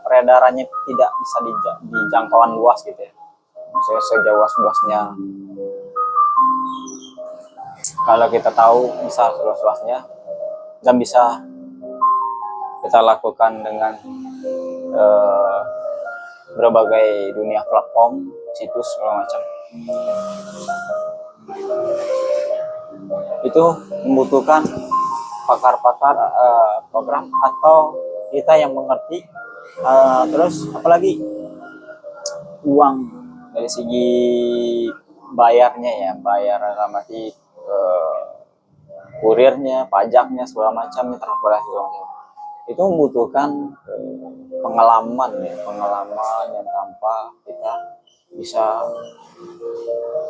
Peredarannya tidak bisa dijangkauan luas gitu ya, maksudnya sejauh luasnya. Kalau kita tahu bisa luas-luasnya, dan bisa kita lakukan dengan berbagai dunia platform, situs segala macam. Itu membutuhkan pakar-pakar program atau kita yang mengerti, terus apalagi uang dari segi bayarnya ya, bayar dalam arti kurirnya, pajaknya segala macam, transportasi segala macam. Itu membutuhkan pengalaman yang tanpa kita bisa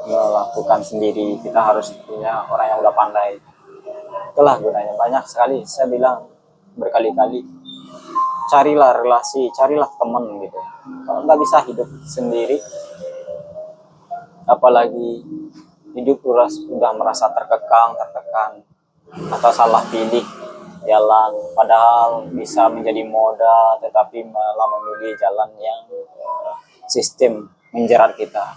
melakukan sendiri. Kita harus punya orang yang udah pandai. Itulah gunanya. Banyak sekali saya bilang berkali-kali, carilah relasi, carilah teman gitu. Kalau nggak bisa hidup sendiri, apalagi hidup sudah merasa tertekan atau salah pilih jalan, padahal bisa menjadi moda, tetapi malah memilih jalan yang sistem menjerat kita,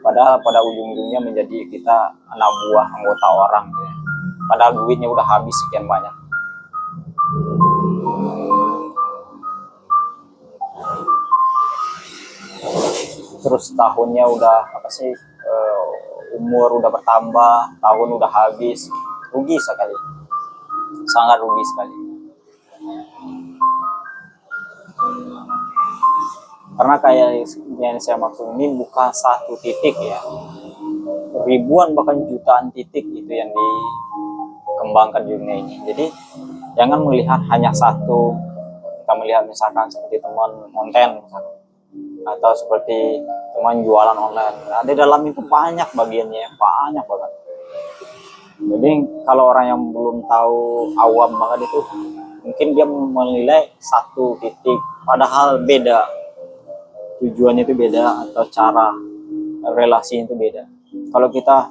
padahal pada ujung-ujungnya menjadi kita anak buah, anggota orang ya. Padahal duitnya udah habis sekian banyak. Terus tahunnya udah umur udah bertambah, tahun udah habis, rugi sekali, sangat rugi sekali. Karena kayak yang saya maksud ini bukan satu titik ya, ribuan bahkan jutaan titik itu yang dikembangkan di dunia ini. Jadi jangan melihat hanya satu. Kita melihat misalkan seperti teman konten misalkan, atau seperti teman jualan online. Nah, di dalam itu banyak bagiannya, banyak banget. Jadi kalau orang yang belum tahu, awam banget itu, mungkin dia menilai satu titik, padahal beda. Tujuannya itu beda, atau cara relasi itu beda. Kalau kita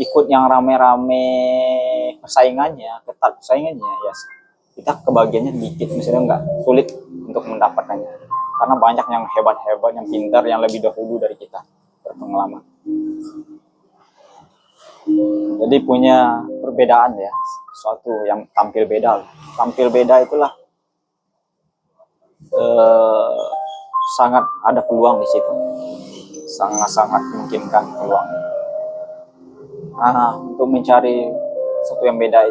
ikut yang rame-rame persaingannya, ketat persaingannya, ya kita kebagiannya dikit, misalnya nggak sulit untuk mendapatkannya. Karena banyak yang hebat-hebat, yang pintar, yang lebih dahulu dari kita berpengalaman. Jadi punya perbedaan ya, sesuatu yang tampil beda. Tampil beda itulah sangat ada peluang di situ, sangat-sangat memungkinkan peluang. Nah, untuk mencari sesuatu yang beda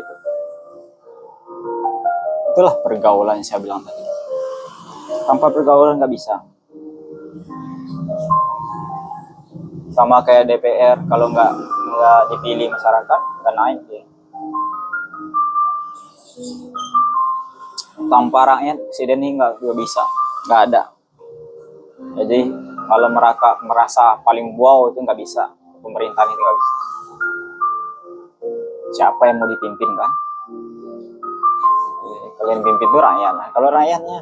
itulah pergaulan yang saya bilang tadi. Tanpa pergaulan nggak bisa. Sama kayak DPR, kalau nggak dipilih masyarakat nggak naik ya. Tanpa rakyat presiden ini nggak bisa, nggak ada. Jadi kalau merasa paling wow itu nggak bisa, pemerintahan itu nggak bisa. Siapa yang mau dipimpin kan? Kalian pimpin itu rakyat. Nah, kalau rakyatnya,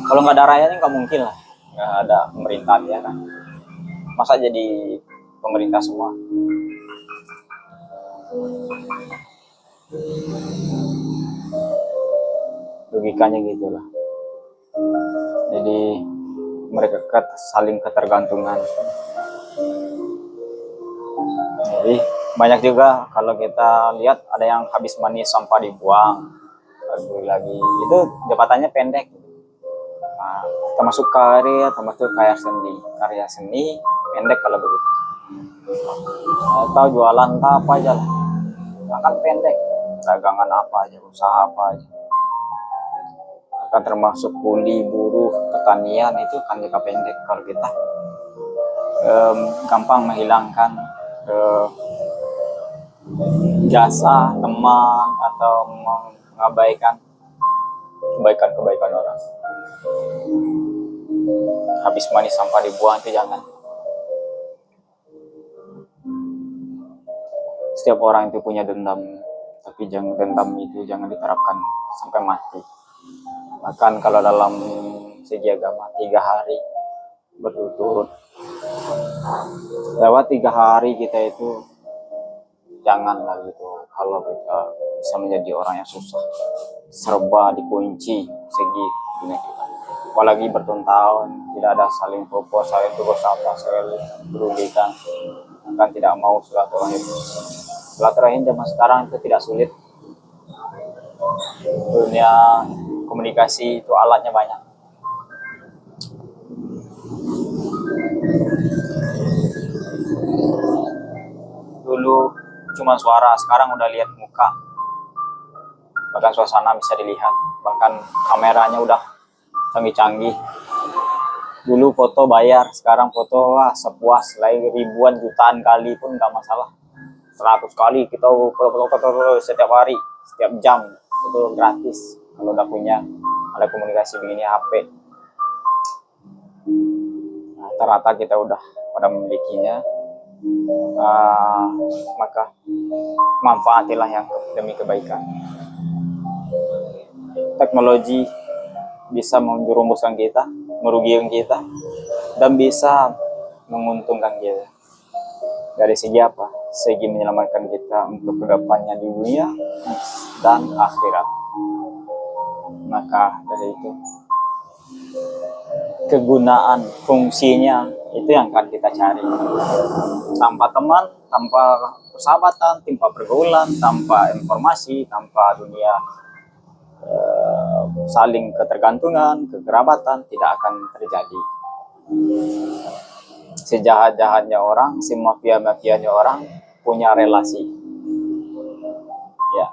kalau nggak ada rakyatnya nggak mungkin lah. nggak ada pemerintahan ya kan, masa jadi pemerintah semua. Logikanya gitulah. Jadi mereka saling ketergantungan. Jadi banyak juga kalau kita lihat ada yang habis mandi sampah dibuang lagi itu jabatannya pendek. Nah, termasuk karya seni pendek kalau begitu. Atau jualan apa aja lah, akan pendek, dagangan apa aja, usaha apa aja, akan termasuk kuli buruh pertanian itu kan jangka pendek. Kalau kita gampang menghilangkan jasa teman atau mengabaikan kebaikan orang. Habis mandi sampah dibuang itu jangan. Setiap orang itu punya dendam, tapi dendam itu jangan diterapkan sampai mati. Bahkan kalau dalam segi agama 3 hari berturut-turut, lewat 3 hari kita itu janganlah gitu. Kalau kita bisa menjadi orang yang susah, serba dikunci segi dunia kita, apalagi bertahun-tahun tidak ada saling fokus, saling tegur sapa, saling berugikan, akan tidak mau silaturahim zaman sekarang itu tidak sulit. Dunia komunikasi itu alatnya banyak. Dulu cuma suara, sekarang udah lihat muka, bahkan suasana bisa dilihat, bahkan kameranya udah canggih-canggih. Dulu foto bayar, sekarang foto sepuas, lagi ribuan jutaan kali pun nggak masalah. 100 kali kita foto setiap hari, setiap jam itu gratis kalau udah punya ada komunikasi begini HP. Nah, rata-rata kita udah pada memilikinya, maka manfaatilah yang demi kebaikan. Teknologi bisa menjerumuskan kita, merugikan kita, dan bisa menguntungkan kita. Dari segi apa? Segi menyelamatkan kita untuk kedepannya di dunia dan akhirat. Maka dari itu kegunaan, fungsinya itu yang akan kita cari. Tanpa teman, tanpa persahabatan, tanpa pergaulan, tanpa informasi, tanpa dunia saling ketergantungan, kekerabatan tidak akan terjadi. Sejahat-jahatnya orang, semafia-mafianya orang punya relasi. Ya.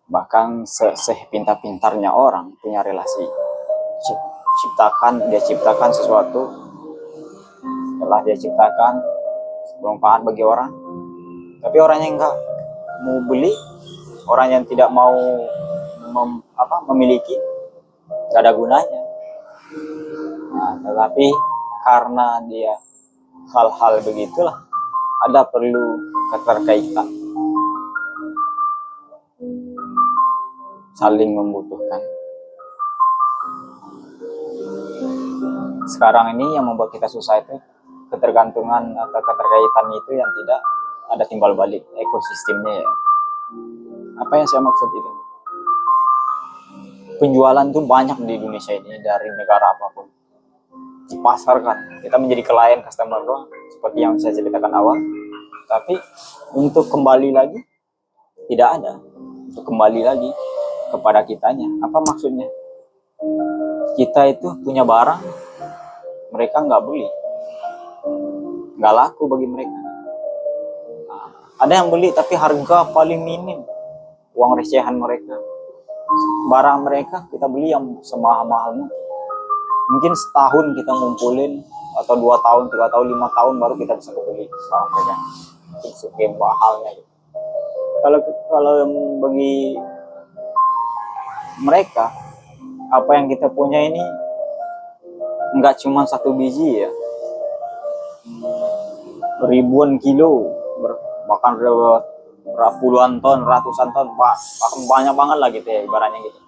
Bahkan sepintar-pintarnya orang punya relasi. Dia ciptakan sesuatu, setelah dia ciptakan bermanfaat bagi orang, tapi orang yang enggak mau beli, orang yang tidak mau memiliki, gak ada gunanya. Nah, tetapi karena dia hal-hal begitulah, ada perlu keterkaitan, saling membutuhkan. Sekarang ini yang membuat kita susah itu ketergantungan atau keterkaitan itu yang tidak ada timbal balik ekosistemnya ya. Apa yang saya maksud itu? Penjualan tuh banyak di Indonesia ini dari negara apapun. Dipasarkan, kita menjadi klien customer doang, seperti yang saya ceritakan awal. Tapi untuk kembali lagi tidak ada. Untuk kembali lagi kepada kitanya. Apa maksudnya? Kita itu punya barang, mereka nggak beli, nggak laku bagi mereka. Nah, ada yang beli tapi harga paling minim, uang recehan mereka. Barang mereka kita beli yang semahal-mahal mungkin setahun kita ngumpulin, atau 2 tahun, 3 tahun, 5 tahun baru kita bisa beli barang mereka. Itu sekian mahalnya. Kalau bagi mereka, apa yang kita punya ini nggak cuma 1 biji ya, ribuan kilo, bahkan puluhan ton, ratusan ton, banyak banget lah gitu ya, ibaratnya gitu.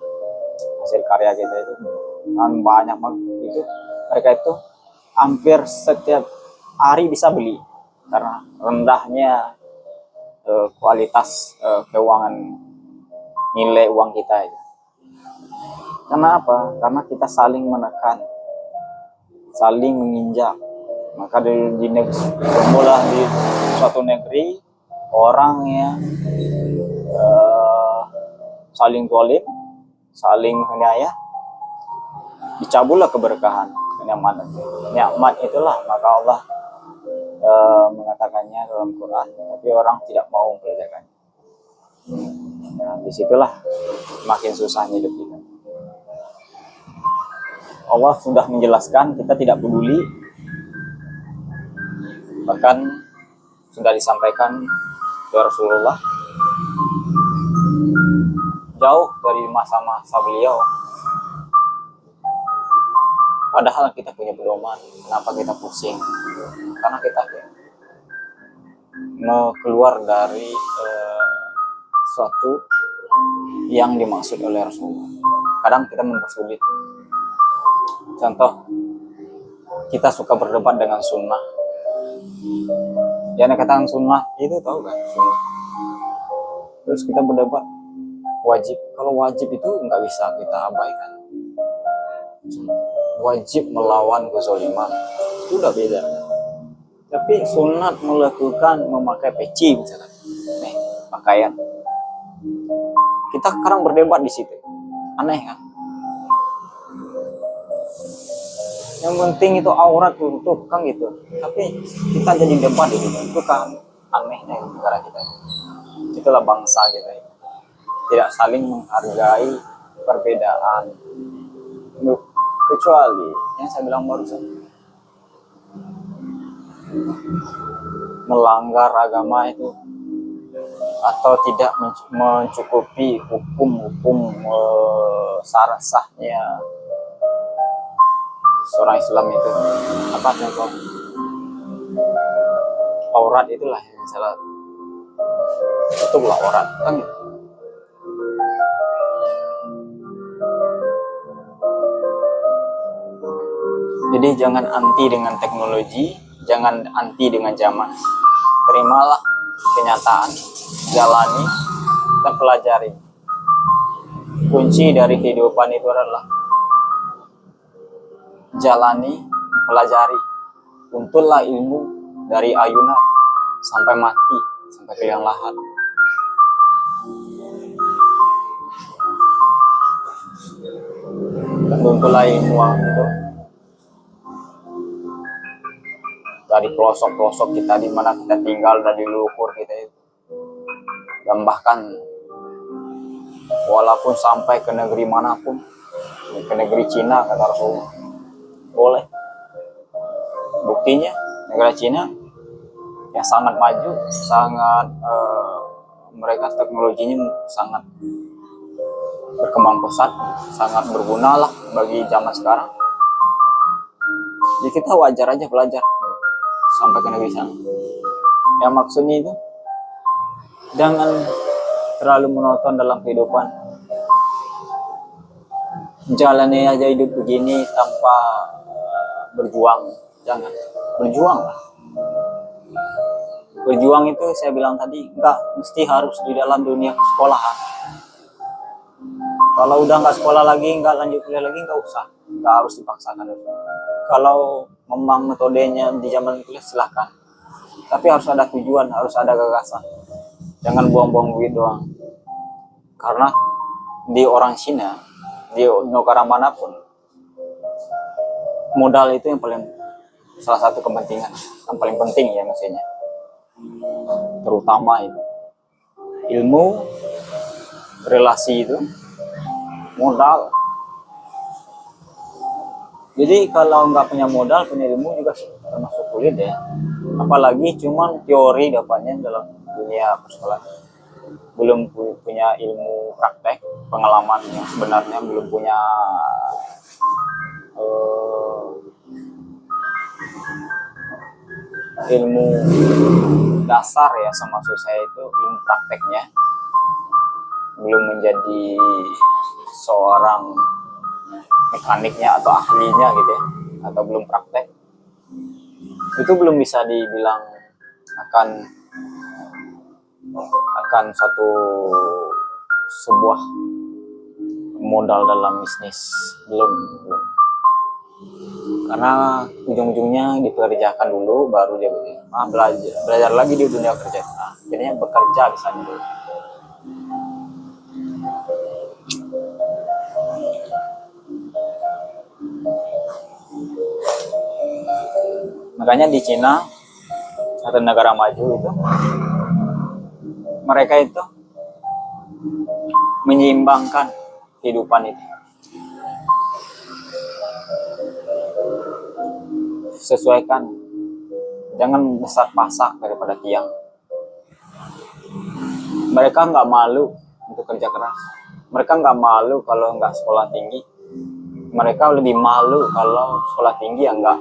Hasil karya kita itu kan banyak banget, itu, mereka itu hampir setiap hari bisa beli karena rendahnya kualitas keuangan nilai uang kita itu. Karena apa? Karena kita saling menekan, saling menginjak. Maka di negeri, bermula di suatu negeri orang yang saling zalim, saling menganiaya, dicabutlah keberkahan, kenyamanan. Nikmat itulah maka Allah mengatakannya dalam Quran, tapi orang tidak mau mempelajarinya. Nah, disitulah makin susahnya hidup kita. Allah sudah menjelaskan, kita tidak peduli. Bahkan sudah disampaikan ke Rasulullah jauh dari masa-masa beliau. Padahal kita punya pedoman, kenapa kita pusing? Karena kita mau keluar dari suatu yang dimaksud oleh Rasulullah. Kadang kita mempersulit. Contoh, kita suka berdebat dengan sunnah. Jangan katakan sunnah itu, tahu kan sunnah. Terus kita berdebat wajib. Kalau wajib itu nggak bisa kita abaikan. Wajib melawan kezaliman itu udah beda. Tapi sunat melakukan memakai peci misalkan, pakaian. Kita sekarang berdebat di situ, aneh kan? Yang penting itu aurat tutup kan gitu. Tapi kita jadi debat itu kan anehnya negara kita. Itulah bangsa kita. Tidak saling menghargai perbedaan. Kecuali yang saya bilang barusan, melanggar agama itu atau tidak mencukupi hukum-hukum sahnya seorang Islam itu. Apa contoh? Aurat itulah yang salah. Tutuplah aurat kan gitu. Jadi jangan anti dengan teknologi, jangan anti dengan zaman. Terimalah kenyataan, jalani, dan pelajari. Kunci dari kehidupan itu adalah jalani, pelajari. Untullah ilmu dari ayunan sampai mati, sampai ke liang lahat. Dan untullah ilmu itu dari pelosok-pelosok kita, di mana kita tinggal, dari leluhur kita itu. Dan bahkan walaupun sampai ke negeri manapun, ke negeri Cina kata Rasulullah, boleh. Buktinya negara Cina yang sangat maju, sangat mereka teknologinya sangat berkembang pesat, sangat berguna lah bagi zaman sekarang. Jadi kita wajar aja belajar sampai ke negeri sana. Yang maksudnya itu jangan terlalu monoton dalam kehidupan. Jalani aja hidup begini tanpa berjuang. Jangan, berjuang lah. Berjuang itu saya bilang tadi enggak mesti harus di dalam dunia sekolahan. Kalau udah nggak sekolah lagi, nggak lanjut kuliah lagi, nggak usah, nggak harus dipaksakan. Kalau memang metodenya di zaman kuliah silahkan, tapi harus ada tujuan, harus ada gagasan. Jangan buang-buang duit doang. Karena di orang Cina, di negara manapun, modal itu yang paling salah satu kepentingan, yang paling penting ya maksudnya. Terutama itu ilmu, relasi itu modal. Jadi kalau nggak punya modal, punya ilmu juga termasuk sulit ya. Apalagi cuman teori dapatnya dalam dunia persekolahan. Belum punya ilmu praktek, pengalaman yang sebenarnya, belum punya ilmu dasar ya, sama maksud saya itu ilmu prakteknya. Belum menjadi seorang mekaniknya atau ahlinya gitu ya, atau belum praktek, itu belum bisa dibilang akan satu sebuah modal dalam bisnis. Belum, karena ujung-ujungnya dipekerjakan dulu baru dia belajar lagi di dunia kerja. Jadinya bekerja di sana dulu. Makanya di Cina atau negara maju itu, mereka itu menyeimbangkan kehidupan itu. Sesuaikan, jangan besar pasak daripada tiang. Mereka nggak malu untuk kerja keras. Mereka nggak malu kalau nggak sekolah tinggi. Mereka lebih malu kalau sekolah tinggi yang nggak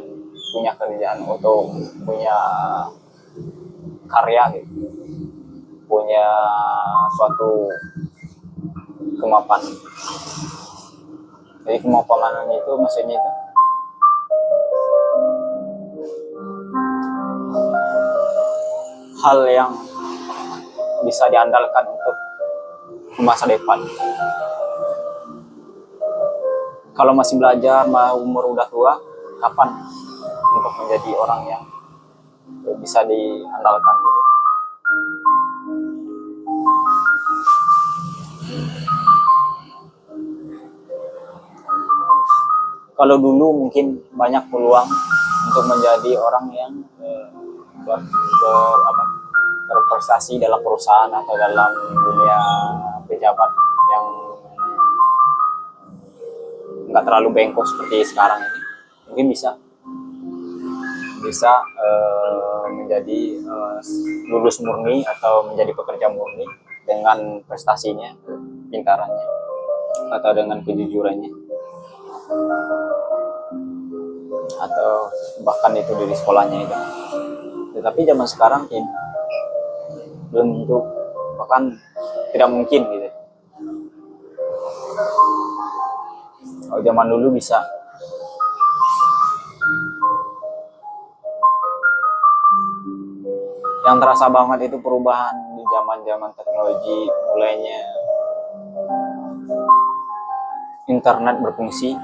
punya kerjaan atau punya karya gitu, punya suatu kemapanan. Jadi kemapanan itu maksudnya itu hal yang bisa diandalkan untuk masa depan. Kalau masih belajar, umur udah tua, kapan untuk menjadi orang yang bisa diandalkan gitu. Kalau dulu mungkin banyak peluang untuk menjadi orang yang berprestasi dalam perusahaan atau dalam dunia pejabat yang nggak terlalu bengkok seperti sekarang ini, mungkin bisa menjadi lulus murni atau menjadi pekerja murni dengan prestasinya, pintarannya, atau dengan kejujurannya, atau bahkan itu dari sekolahnya itu. Tetapi zaman sekarang ini belum tentu, bahkan tidak mungkin gitu. Kalau zaman dulu bisa. Yang terasa banget itu perubahan di zaman teknologi, mulainya internet berfungsi,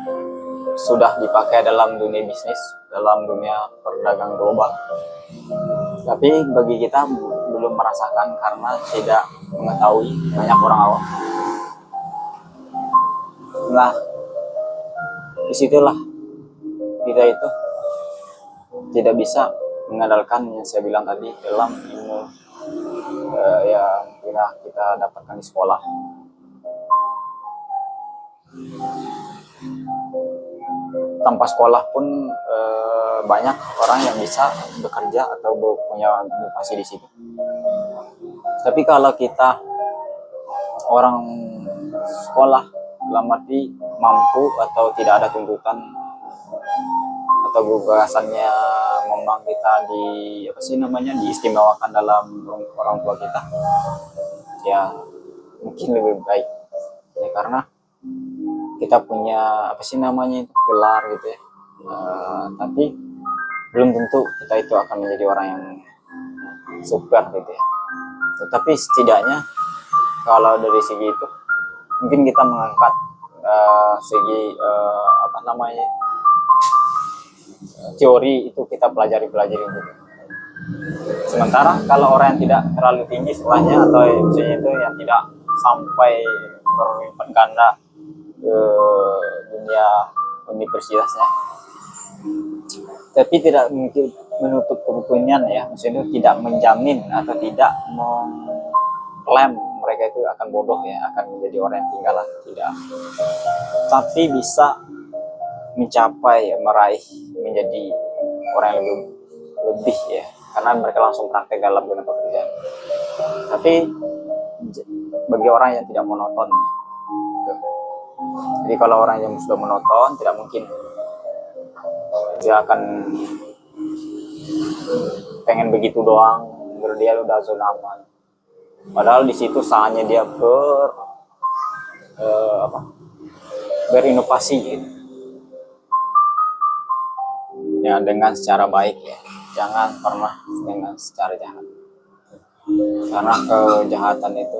sudah dipakai dalam dunia bisnis, dalam dunia perdagangan global. Tapi bagi kita belum merasakan karena tidak mengetahui, banyak orang awam. Nah, disitulah kita itu tidak bisa mengandalkan yang saya bilang tadi dalam ilmu yang kita dapatkan di sekolah. Tanpa sekolah pun banyak orang yang bisa bekerja atau punya inovasi di situ. Tapi kalau kita orang sekolah dalam arti mampu atau tidak ada tuntutan atau gagasannya memang kita diistimewakan dalam orang tua kita, ya mungkin lebih baik ya, karena kita punya gelar gitu ya, tapi belum tentu kita itu akan menjadi orang yang super gitu ya. Tetapi setidaknya kalau dari segi itu mungkin kita mengangkat segi teori itu kita pelajari gitu. Sementara kalau orang yang tidak terlalu tinggi sekolahnya atau misalnya itu yang tidak sampai berlipat ganda ke dunia universitasnya, tapi tidak mungkin menutup kemungkinan ya, maksudnya tidak menjamin atau tidak mengklaim mereka itu akan bodoh ya, akan menjadi orang yang tinggalan, tidak. Tapi bisa mencapai, meraih menjadi orang yang lebih ya, karena mereka langsung praktek dalam dunia pekerjaan. Tapi bagi orang yang tidak monoton ya, gitu. Jadi kalau orang yang sudah monoton, tidak mungkin dia akan pengen begitu doang, dia udah zona aman. Padahal di situ saatnya dia berinovasi gitu. ya dengan secara baik ya, jangan pernah dengan secara jahat, karena kejahatan itu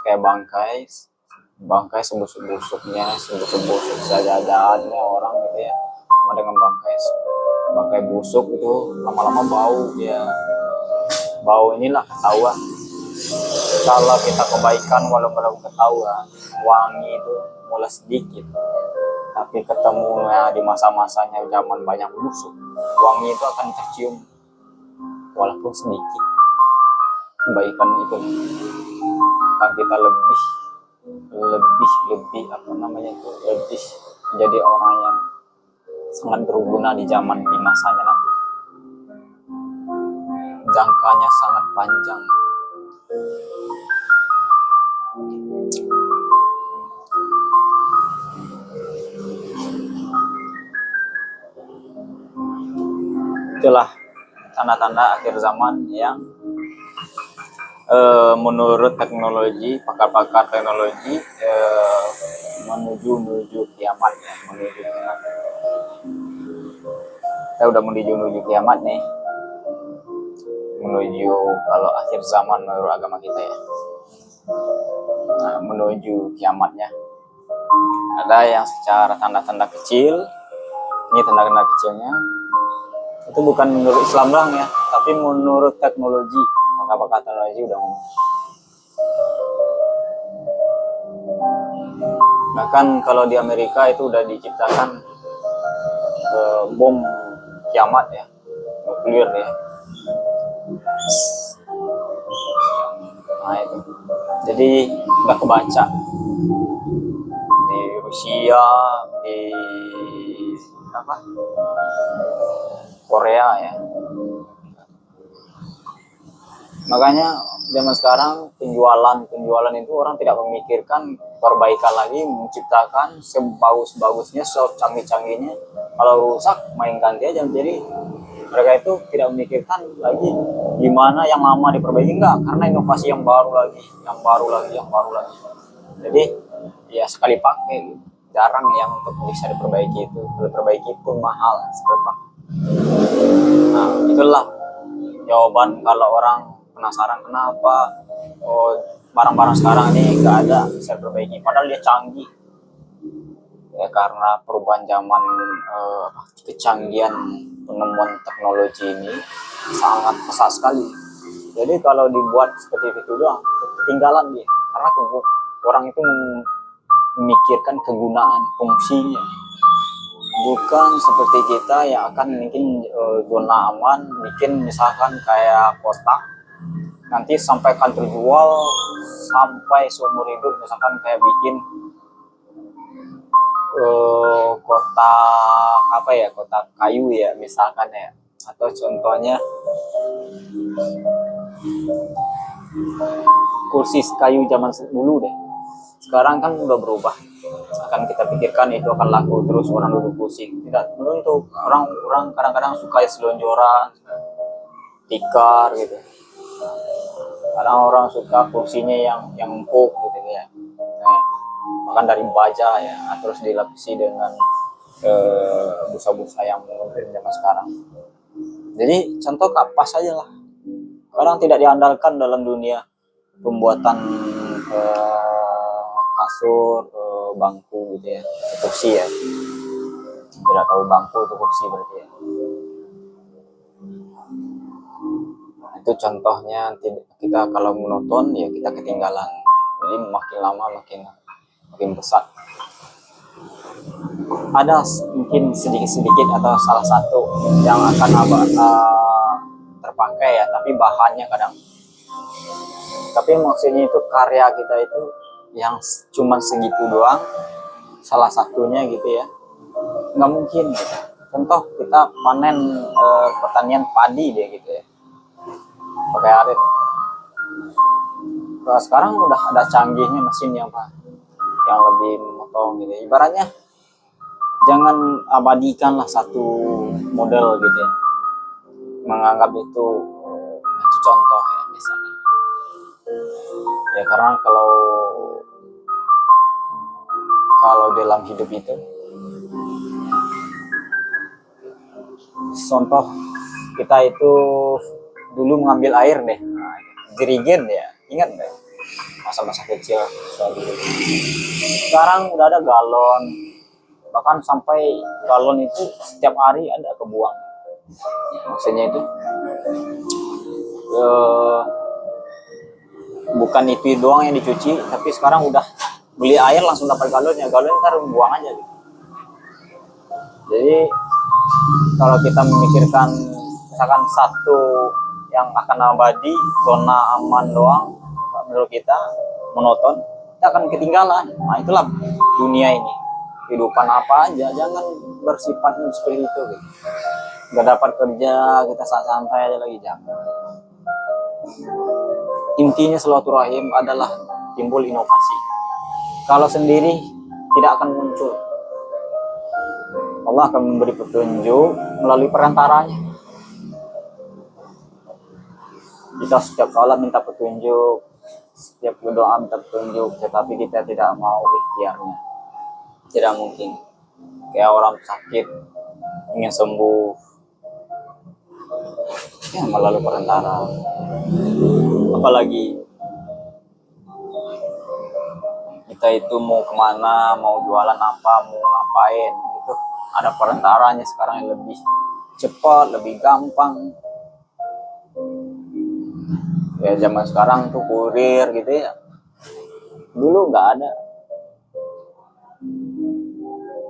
kayak bangkai sebusuk-busuknya, sebusuk-busuk saja-sajaannya orang gitu ya, sama dengan bangkai busuk itu lama-lama bau ya, bau inilah ketahuan. Kalau kita kebaikan walau belum ketahuan, wangi itu mulai sedikit, tapi ketemunya di masa-masanya zaman banyak busuk, wangi itu akan tercium walaupun sedikit. Kebaikan itu akan kita lebih apa namanya itu, lebih menjadi orang yang sangat berguna di masanya nanti, jangkanya sangat panjang. Itulah tanda-tanda akhir zaman yang menurut teknologi, pakar-pakar teknologi, menuju kiamat ya, kita udah menuju kiamat nih, menuju kalau akhir zaman menurut agama kita ya, menuju kiamatnya. Ada yang secara tanda-tanda kecil, ini tanda-tanda kecilnya itu bukan menurut Islam doang ya, tapi menurut teknologi, pakar-pakar teknologi udah ngomong. Bahkan kalau di Amerika itu udah diciptakan bom kiamat ya, nuklir ya. Nah itu, jadi udah kebaca di Rusia, di Korea ya. Makanya zaman sekarang penjualan itu orang tidak memikirkan perbaikan lagi, menciptakan sebagus-bagusnya, secanggih-canggihnya. Kalau rusak main ganti aja. Jadi mereka itu tidak memikirkan lagi gimana yang lama diperbaiki, enggak, karena inovasi yang baru lagi. Jadi ya sekali pakai, jarang yang untuk bisa diperbaiki itu. Kalau diperbaiki pun mahal seperti. Nah itulah jawaban kalau orang penasaran kenapa barang-barang sekarang ini nggak ada bisa diperbaiki, padahal dia canggih ya, karena perubahan zaman, kecanggihan penemuan teknologi ini sangat pesat sekali. Jadi kalau dibuat seperti itu doang, ketinggalan dia, karena orang itu memikirkan kegunaan, fungsinya, bukan seperti kita yang akan bikin zona aman, bikin misalkan kayak kotak, nanti sampai akan terjual sampai seumur hidup, misalkan kayak bikin kotak kayu ya misalkan ya, atau contohnya kursi kayu zaman dulu deh. Sekarang kan udah berubah, akan kita pikirkan itu akan laku terus orang duduk kursi, tidak tentu. Orang kadang-kadang suka selonjoran, tikar gitu. Kadang orang suka kursinya yang empuk gitu ya, bahkan dari baja ya, terus dilapisi dengan busa-busa yang mungkin zaman sekarang. Jadi contoh kapas saja lah, sekarang tidak diandalkan dalam dunia pembuatan kasur, bangku gitu ya, kursi ya. Tidak tahu bangku atau kursi berarti ya. Itu contohnya, kita kalau menonton ya kita ketinggalan, jadi makin lama makin besar. Ada mungkin sedikit atau salah satu yang akan terpakai ya, tapi bahannya kadang, tapi maksudnya itu karya kita itu yang cuman segitu doang, salah satunya gitu ya, nggak mungkin gitu. Contoh kita panen pertanian padi deh gitu ya, pakai arit. Nah, sekarang udah ada canggihnya mesin yang lebih memotong gitu. Ibaratnya jangan abadikanlah satu model gitu ya, menganggap itu contoh ya misalnya. Ya karena kalau dalam hidup itu Contoh kita itu dulu mengambil air deh, nah, jerigen ya, ingat nggak? Masa-masa kecil dulu. Sekarang udah ada galon, bahkan sampai galon itu setiap hari ada kebuang. Maksudnya itu bukan itu doang yang dicuci, tapi sekarang udah beli air langsung dapat galonnya, galon ntar buang aja gitu. Jadi kalau kita memikirkan misalkan satu yang akan abadi, zona aman doang, menurut kita monoton, kita akan ketinggalan. Nah itulah dunia ini, kehidupan apa aja, jangan bersifat seperti itu gitu. Gak dapat kerja kita santai aja lagi, jangan. Intinya silaturahim adalah timbul inovasi. Kalau sendiri tidak akan muncul. Allah akan memberi petunjuk melalui perantaranya. Kita setiap salat minta petunjuk, setiap berdoa minta petunjuk, tetapi kita tidak mau ikhtiarnya. Tidak mungkin. Kayak orang sakit ingin sembuh, ya melalui perantara. Apalagi kita itu mau kemana, mau jualan apa, mau ngapain, itu ada perantaranya sekarang yang lebih cepat, lebih gampang. Ya zaman sekarang tuh kurir gitu ya, dulu nggak ada,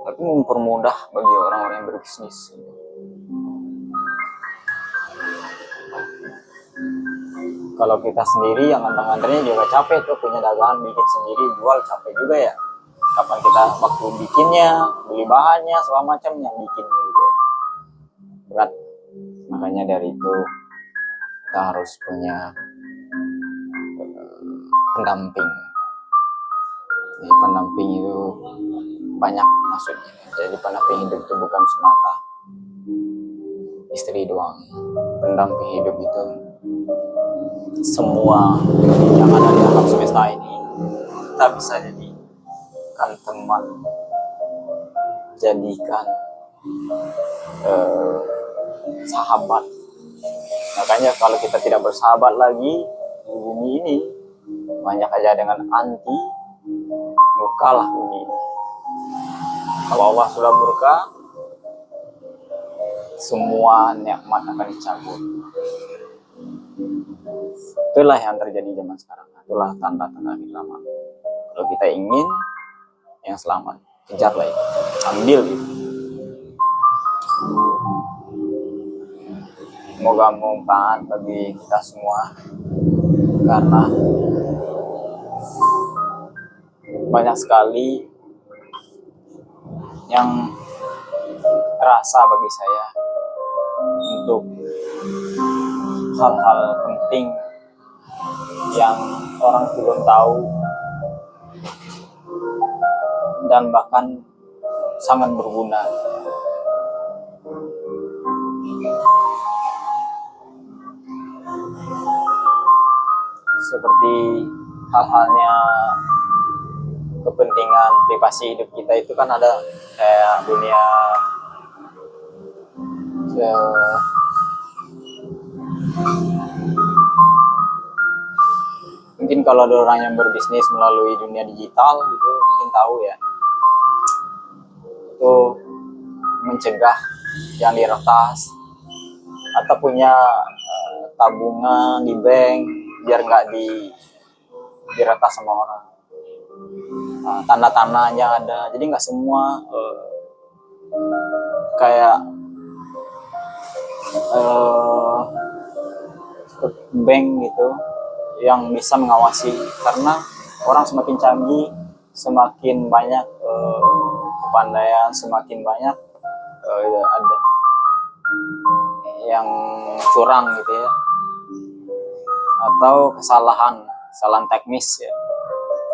tapi mempermudah bagi orang-orang yang berbisnis. Kalau kita sendiri yang nganter-nganternya juga capek tuh, punya dagangan bikin sendiri jual capek juga ya. Kapan kita waktu bikinnya, beli bahannya, segala macam yang bikinnya gitu ya, berat. Makanya dari itu kita harus punya pendamping. Jadi pendamping itu banyak maksudnya. Jadi pendamping hidup itu bukan semata istri doang. Pendamping hidup itu semua yang ada di alam semesta ini kita bisa jadikan teman, jadikan sahabat. Makanya kalau kita tidak bersahabat lagi di bumi ini, banyak aja dengan anti, murkalah bumi ini. Kalau Allah sudah murka, semua nikmat akan dicabut. Itulah yang terjadi zaman sekarang. Itulah tanda-tanda akhir zaman. Kalau kita ingin yang selamat, kejarlah itu, ambil itu. Semoga bermanfaat bagi kita semua, karena banyak sekali yang terasa bagi saya untuk hal-hal penting yang orang belum tahu dan bahkan sangat berguna. Seperti hal-halnya kepentingan privasi hidup kita itu kan ada kayak dunia mungkin kalau ada orang yang berbisnis melalui dunia digital gitu mungkin tahu ya, itu mencegah yang diretas atau punya tabungan di bank biar nggak diretas sama orang. Tanda-tandanya ada, jadi nggak semua kayak bank gitu yang bisa mengawasi, karena orang semakin canggih, semakin banyak kepandaian, semakin banyak ada yang curang gitu ya, atau kesalahan teknis ya,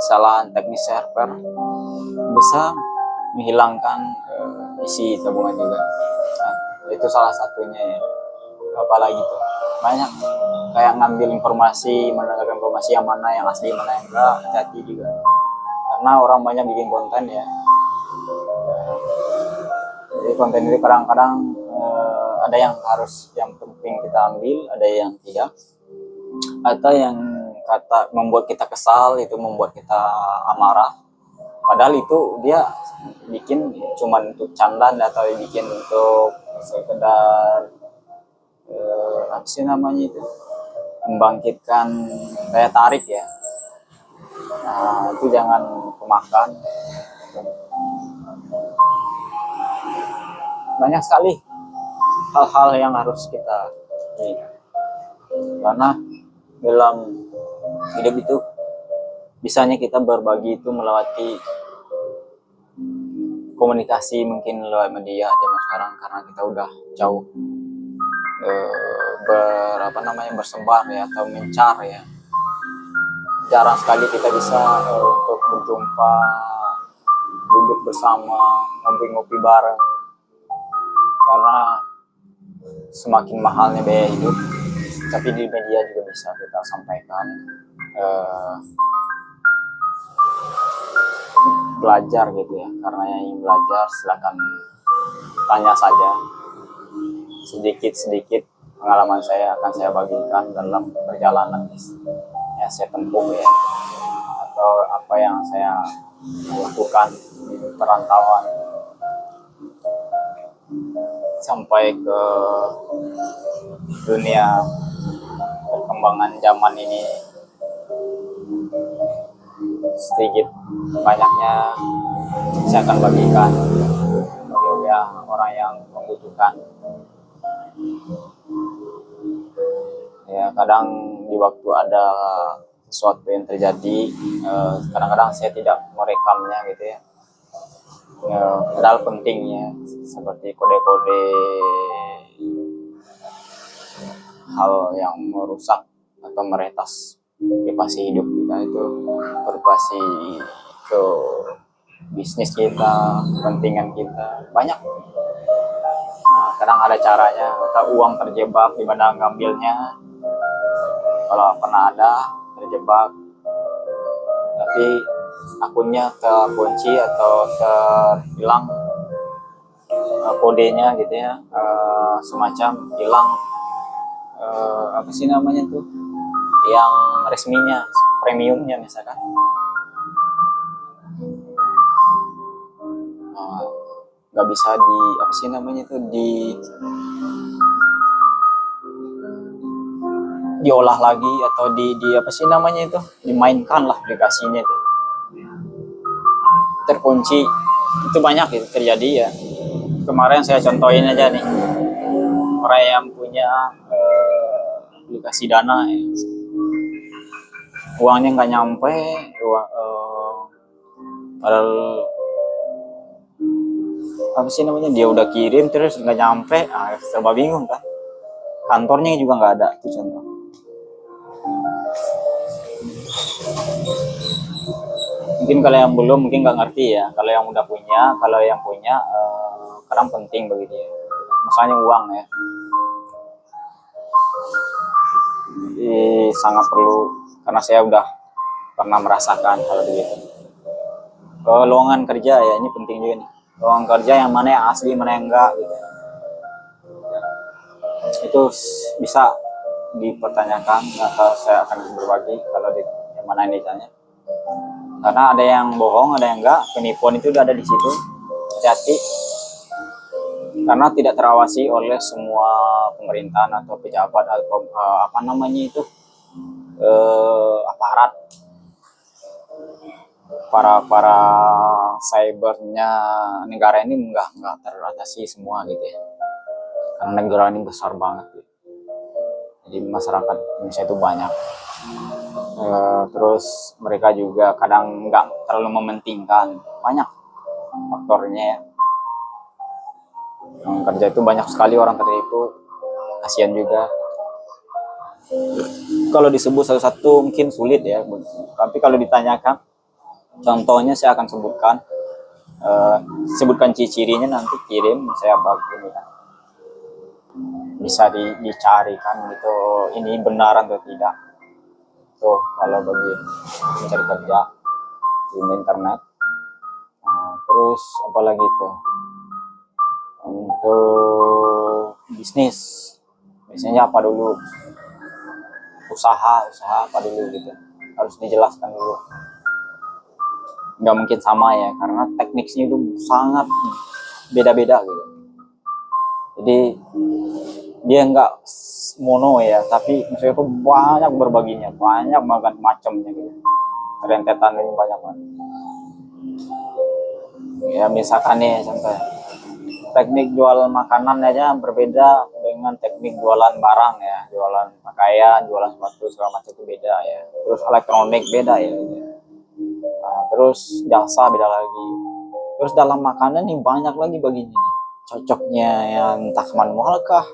kesalahan teknis server bisa menghilangkan isi tabungan juga. Nah, itu salah satunya ya. Apalagi tuh banyak kayak ngambil informasi, mendengarkan informasi yang mana yang asli, mana yang enggak, hati-hati juga. Karena orang banyak bikin konten ya. Jadi konten ini kadang-kadang ada yang harus yang penting kita ambil, ada yang tidak, atau yang kata membuat kita kesal, itu membuat kita amarah, padahal itu dia bikin cuman untuk candaan atau bikin untuk sekedar apa sih namanya itu, membangkitkan daya tarik ya. Nah, itu jangan kemakan. Banyak sekali hal-hal yang harus kita ini, karena dalam hidup itu bisanya kita berbagi itu melewati komunikasi, mungkin lewat media zaman sekarang karena kita udah jauh bersebar ya, atau mencar ya. Jarang sekali kita bisa untuk berjumpa, duduk bersama, ngopi-ngopi bareng, karena semakin mahalnya biaya hidup. Tapi di media juga bisa kita sampaikan, belajar gitu ya, karena yang ingin belajar silakan tanya saja. Sedikit-sedikit pengalaman saya akan saya bagikan dalam perjalanan yang saya tempuh ya, atau apa yang saya lakukan di perantauan sampai ke dunia perkembangan zaman ini. Sedikit banyaknya saya akan bagikan bagi orang yang membutuhkan. Ya, kadang di waktu ada sesuatu yang terjadi, kadang-kadang saya tidak merekamnya gitu ya. Padahal pentingnya, seperti kode-kode hal yang merusak atau meretas privasi hidup kita, itu privasi ke bisnis kita, kepentingan kita, banyak. Nah, kadang ada caranya, atau uang terjebak di mana ngambilnya, kalau pernah ada terjebak tapi akunnya terkunci atau terhilang kodenya gitu ya, semacam hilang apa sih namanya tuh yang resminya, premiumnya misalkan, nggak bisa di apa sih namanya tuh diolah lagi, atau di apa sih namanya itu, dimainkan lah aplikasinya itu, terkunci. Itu banyak itu terjadi ya. Kemarin saya contohin aja nih, orang yang punya aplikasi Dana ya, uangnya nggak nyampe, padahal apa sih namanya, dia udah kirim terus nggak nyampe, serba bingung kan, kantornya juga nggak ada, itu contoh. Mungkin kalau yang belum mungkin nggak ngerti ya, kalau yang udah punya, kalau yang punya kadang penting bagi dia, misalnya uang ya. Jadi sangat perlu, karena saya udah pernah merasakan hal begitu. Lowongan kerja ya, ini penting juga nih, lowongan kerja yang mana yang asli, mana yang enggak gitu. Itu bisa dipertanyakan, atau saya akan berbagi kalau yang mana yang ditanya. Karena ada yang bohong, ada yang enggak, penipuan itu udah ada di situ. Hati-hati, karena tidak terawasi oleh semua pemerintahan atau pejabat atau apa namanya itu, aparat, para cybernya negara ini nggak teratasi semua gitu ya, karena negara ini besar banget gitu. Jadi masyarakat Indonesia itu banyak. Terus mereka juga kadang nggak terlalu mementingkan, banyak faktornya ya. Yang kerja itu banyak sekali orang tertipu, kasihan juga. Kalau disebut satu-satu mungkin sulit ya, tapi kalau ditanyakan, contohnya saya akan sebutkan, sebutkan ciri-cirinya, nanti kirim saya bagi kan. Bisa dicarikan gitu, ini benar atau tidak. Tuh kalau bagi mencari kerja di internet. Terus apalagi tuh, Untuk bisnis, biasanya apa dulu, usaha apa dulu gitu, harus dijelaskan dulu. Nggak mungkin sama ya, karena tekniknya itu sangat beda-beda gitu. Jadi dia nggak mono ya, tapi maksudnya itu banyak berbaginya, banyak banget macamnya gitu. Rentetan ini banyak banget. Ya misalkan nih contoh, teknik jual makanan aja berbeda dengan teknik jualan barang ya, jualan pakaian, jualan sepatu segala macam itu beda ya. Terus elektronik beda ya. Nah, terus jasa beda lagi. Terus dalam makanan nih banyak lagi baginya nih. Cocoknya yang entah manual kah,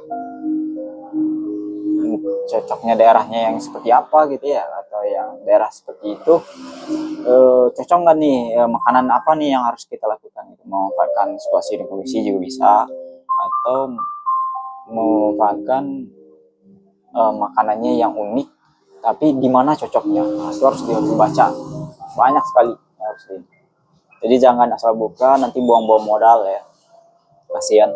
cocoknya daerahnya yang seperti apa gitu ya, atau yang daerah seperti itu cocok nggak nih makanan apa nih yang harus kita lakukan, gitu. Memanfaatkan situasi dan kondisi juga bisa, atau memanfaatkan makanannya yang unik tapi di mana cocoknya. Nah, itu harus dibaca banyak sekali harus di. Jadi jangan asal buka nanti buang-buang modal ya, kasihan.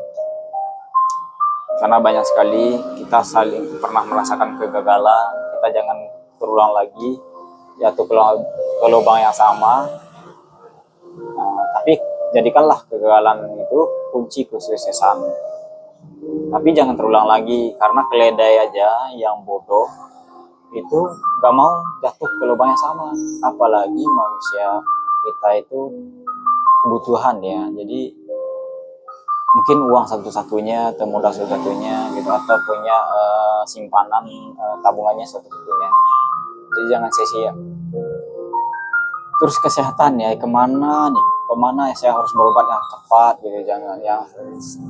Karena banyak sekali kita saling pernah merasakan kegagalan, kita jangan terulang lagi jatuh ke lubang yang sama. Tapi jadikanlah kegagalan itu kunci kesuksesan. Tapi jangan terulang lagi, karena keledai aja yang bodoh itu gak mau jatuh ke lubang yang sama, apalagi manusia. Kita itu kebutuhan ya, jadi mungkin uang satu-satunya atau modal satu-satunya gitu, atau punya simpanan tabungannya satu-satunya. Jadi jangan sia-sia. Terus kesehatan ya, kemana saya harus berobat yang cepat gitu, jangan yang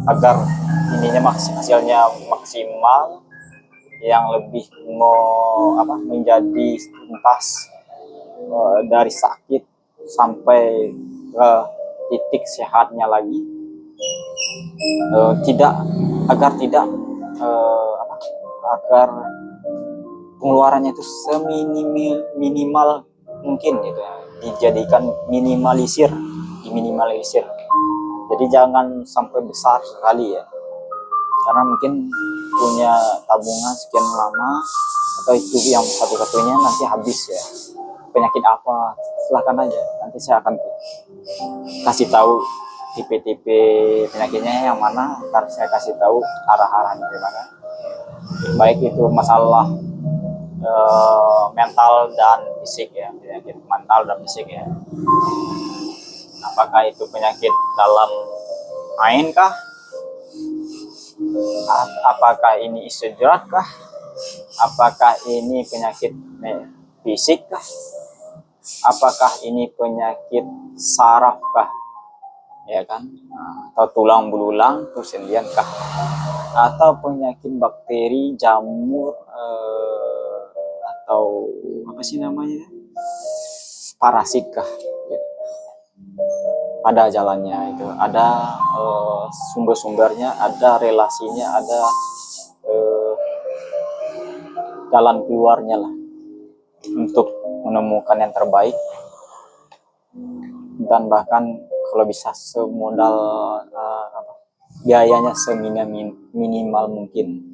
agar ininya hasilnya maksimal, yang lebih menjadi tuntas dari sakit sampai ke titik sehatnya lagi, agar pengeluarannya itu seminimal mungkin gitu ya, dijadikan diminimalisir. Jadi jangan sampai besar sekali ya, karena mungkin punya tabungan sekian lama, atau itu yang satu-satunya nanti habis ya. Penyakit apa, silahkan aja, nanti saya akan kasih tahu tipe-tipe penyakitnya yang mana, ntar saya kasih tahu arah-arahnya gimana. Baik itu masalah mental dan fisik ya, penyakit mental dan fisik ya. Apakah itu penyakit dalam main kah? Apakah ini istirahat kah? Apakah ini penyakit fisik kah? Apakah ini penyakit saraf kah? Ya kan? Atau tulang belulang, persendian kah? Atau penyakit bakteri, jamur, atau apa sih namanya, parasit kah? Ada jalannya itu, ada sumber-sumbernya, ada relasinya, ada jalan keluarnya lah, untuk menemukan yang terbaik. Dan bahkan kalau bisa semodal biayanya seminimal mungkin.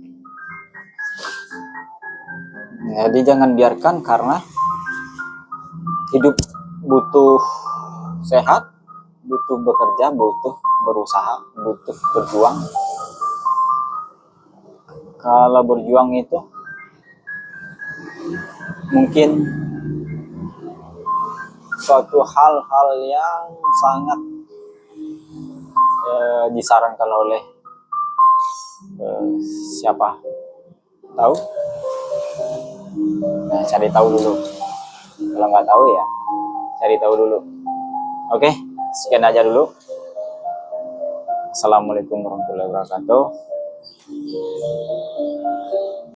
Jadi jangan biarkan, karena hidup butuh sehat, butuh bekerja, butuh berusaha, butuh berjuang. Kalau berjuang itu mungkin suatu hal-hal yang sangat disarankan oleh siapa tahu. Nah, cari tahu dulu. Kalau nggak tahu ya cari tahu dulu. Oke, sekian aja dulu. Assalamualaikum warahmatullahi wabarakatuh.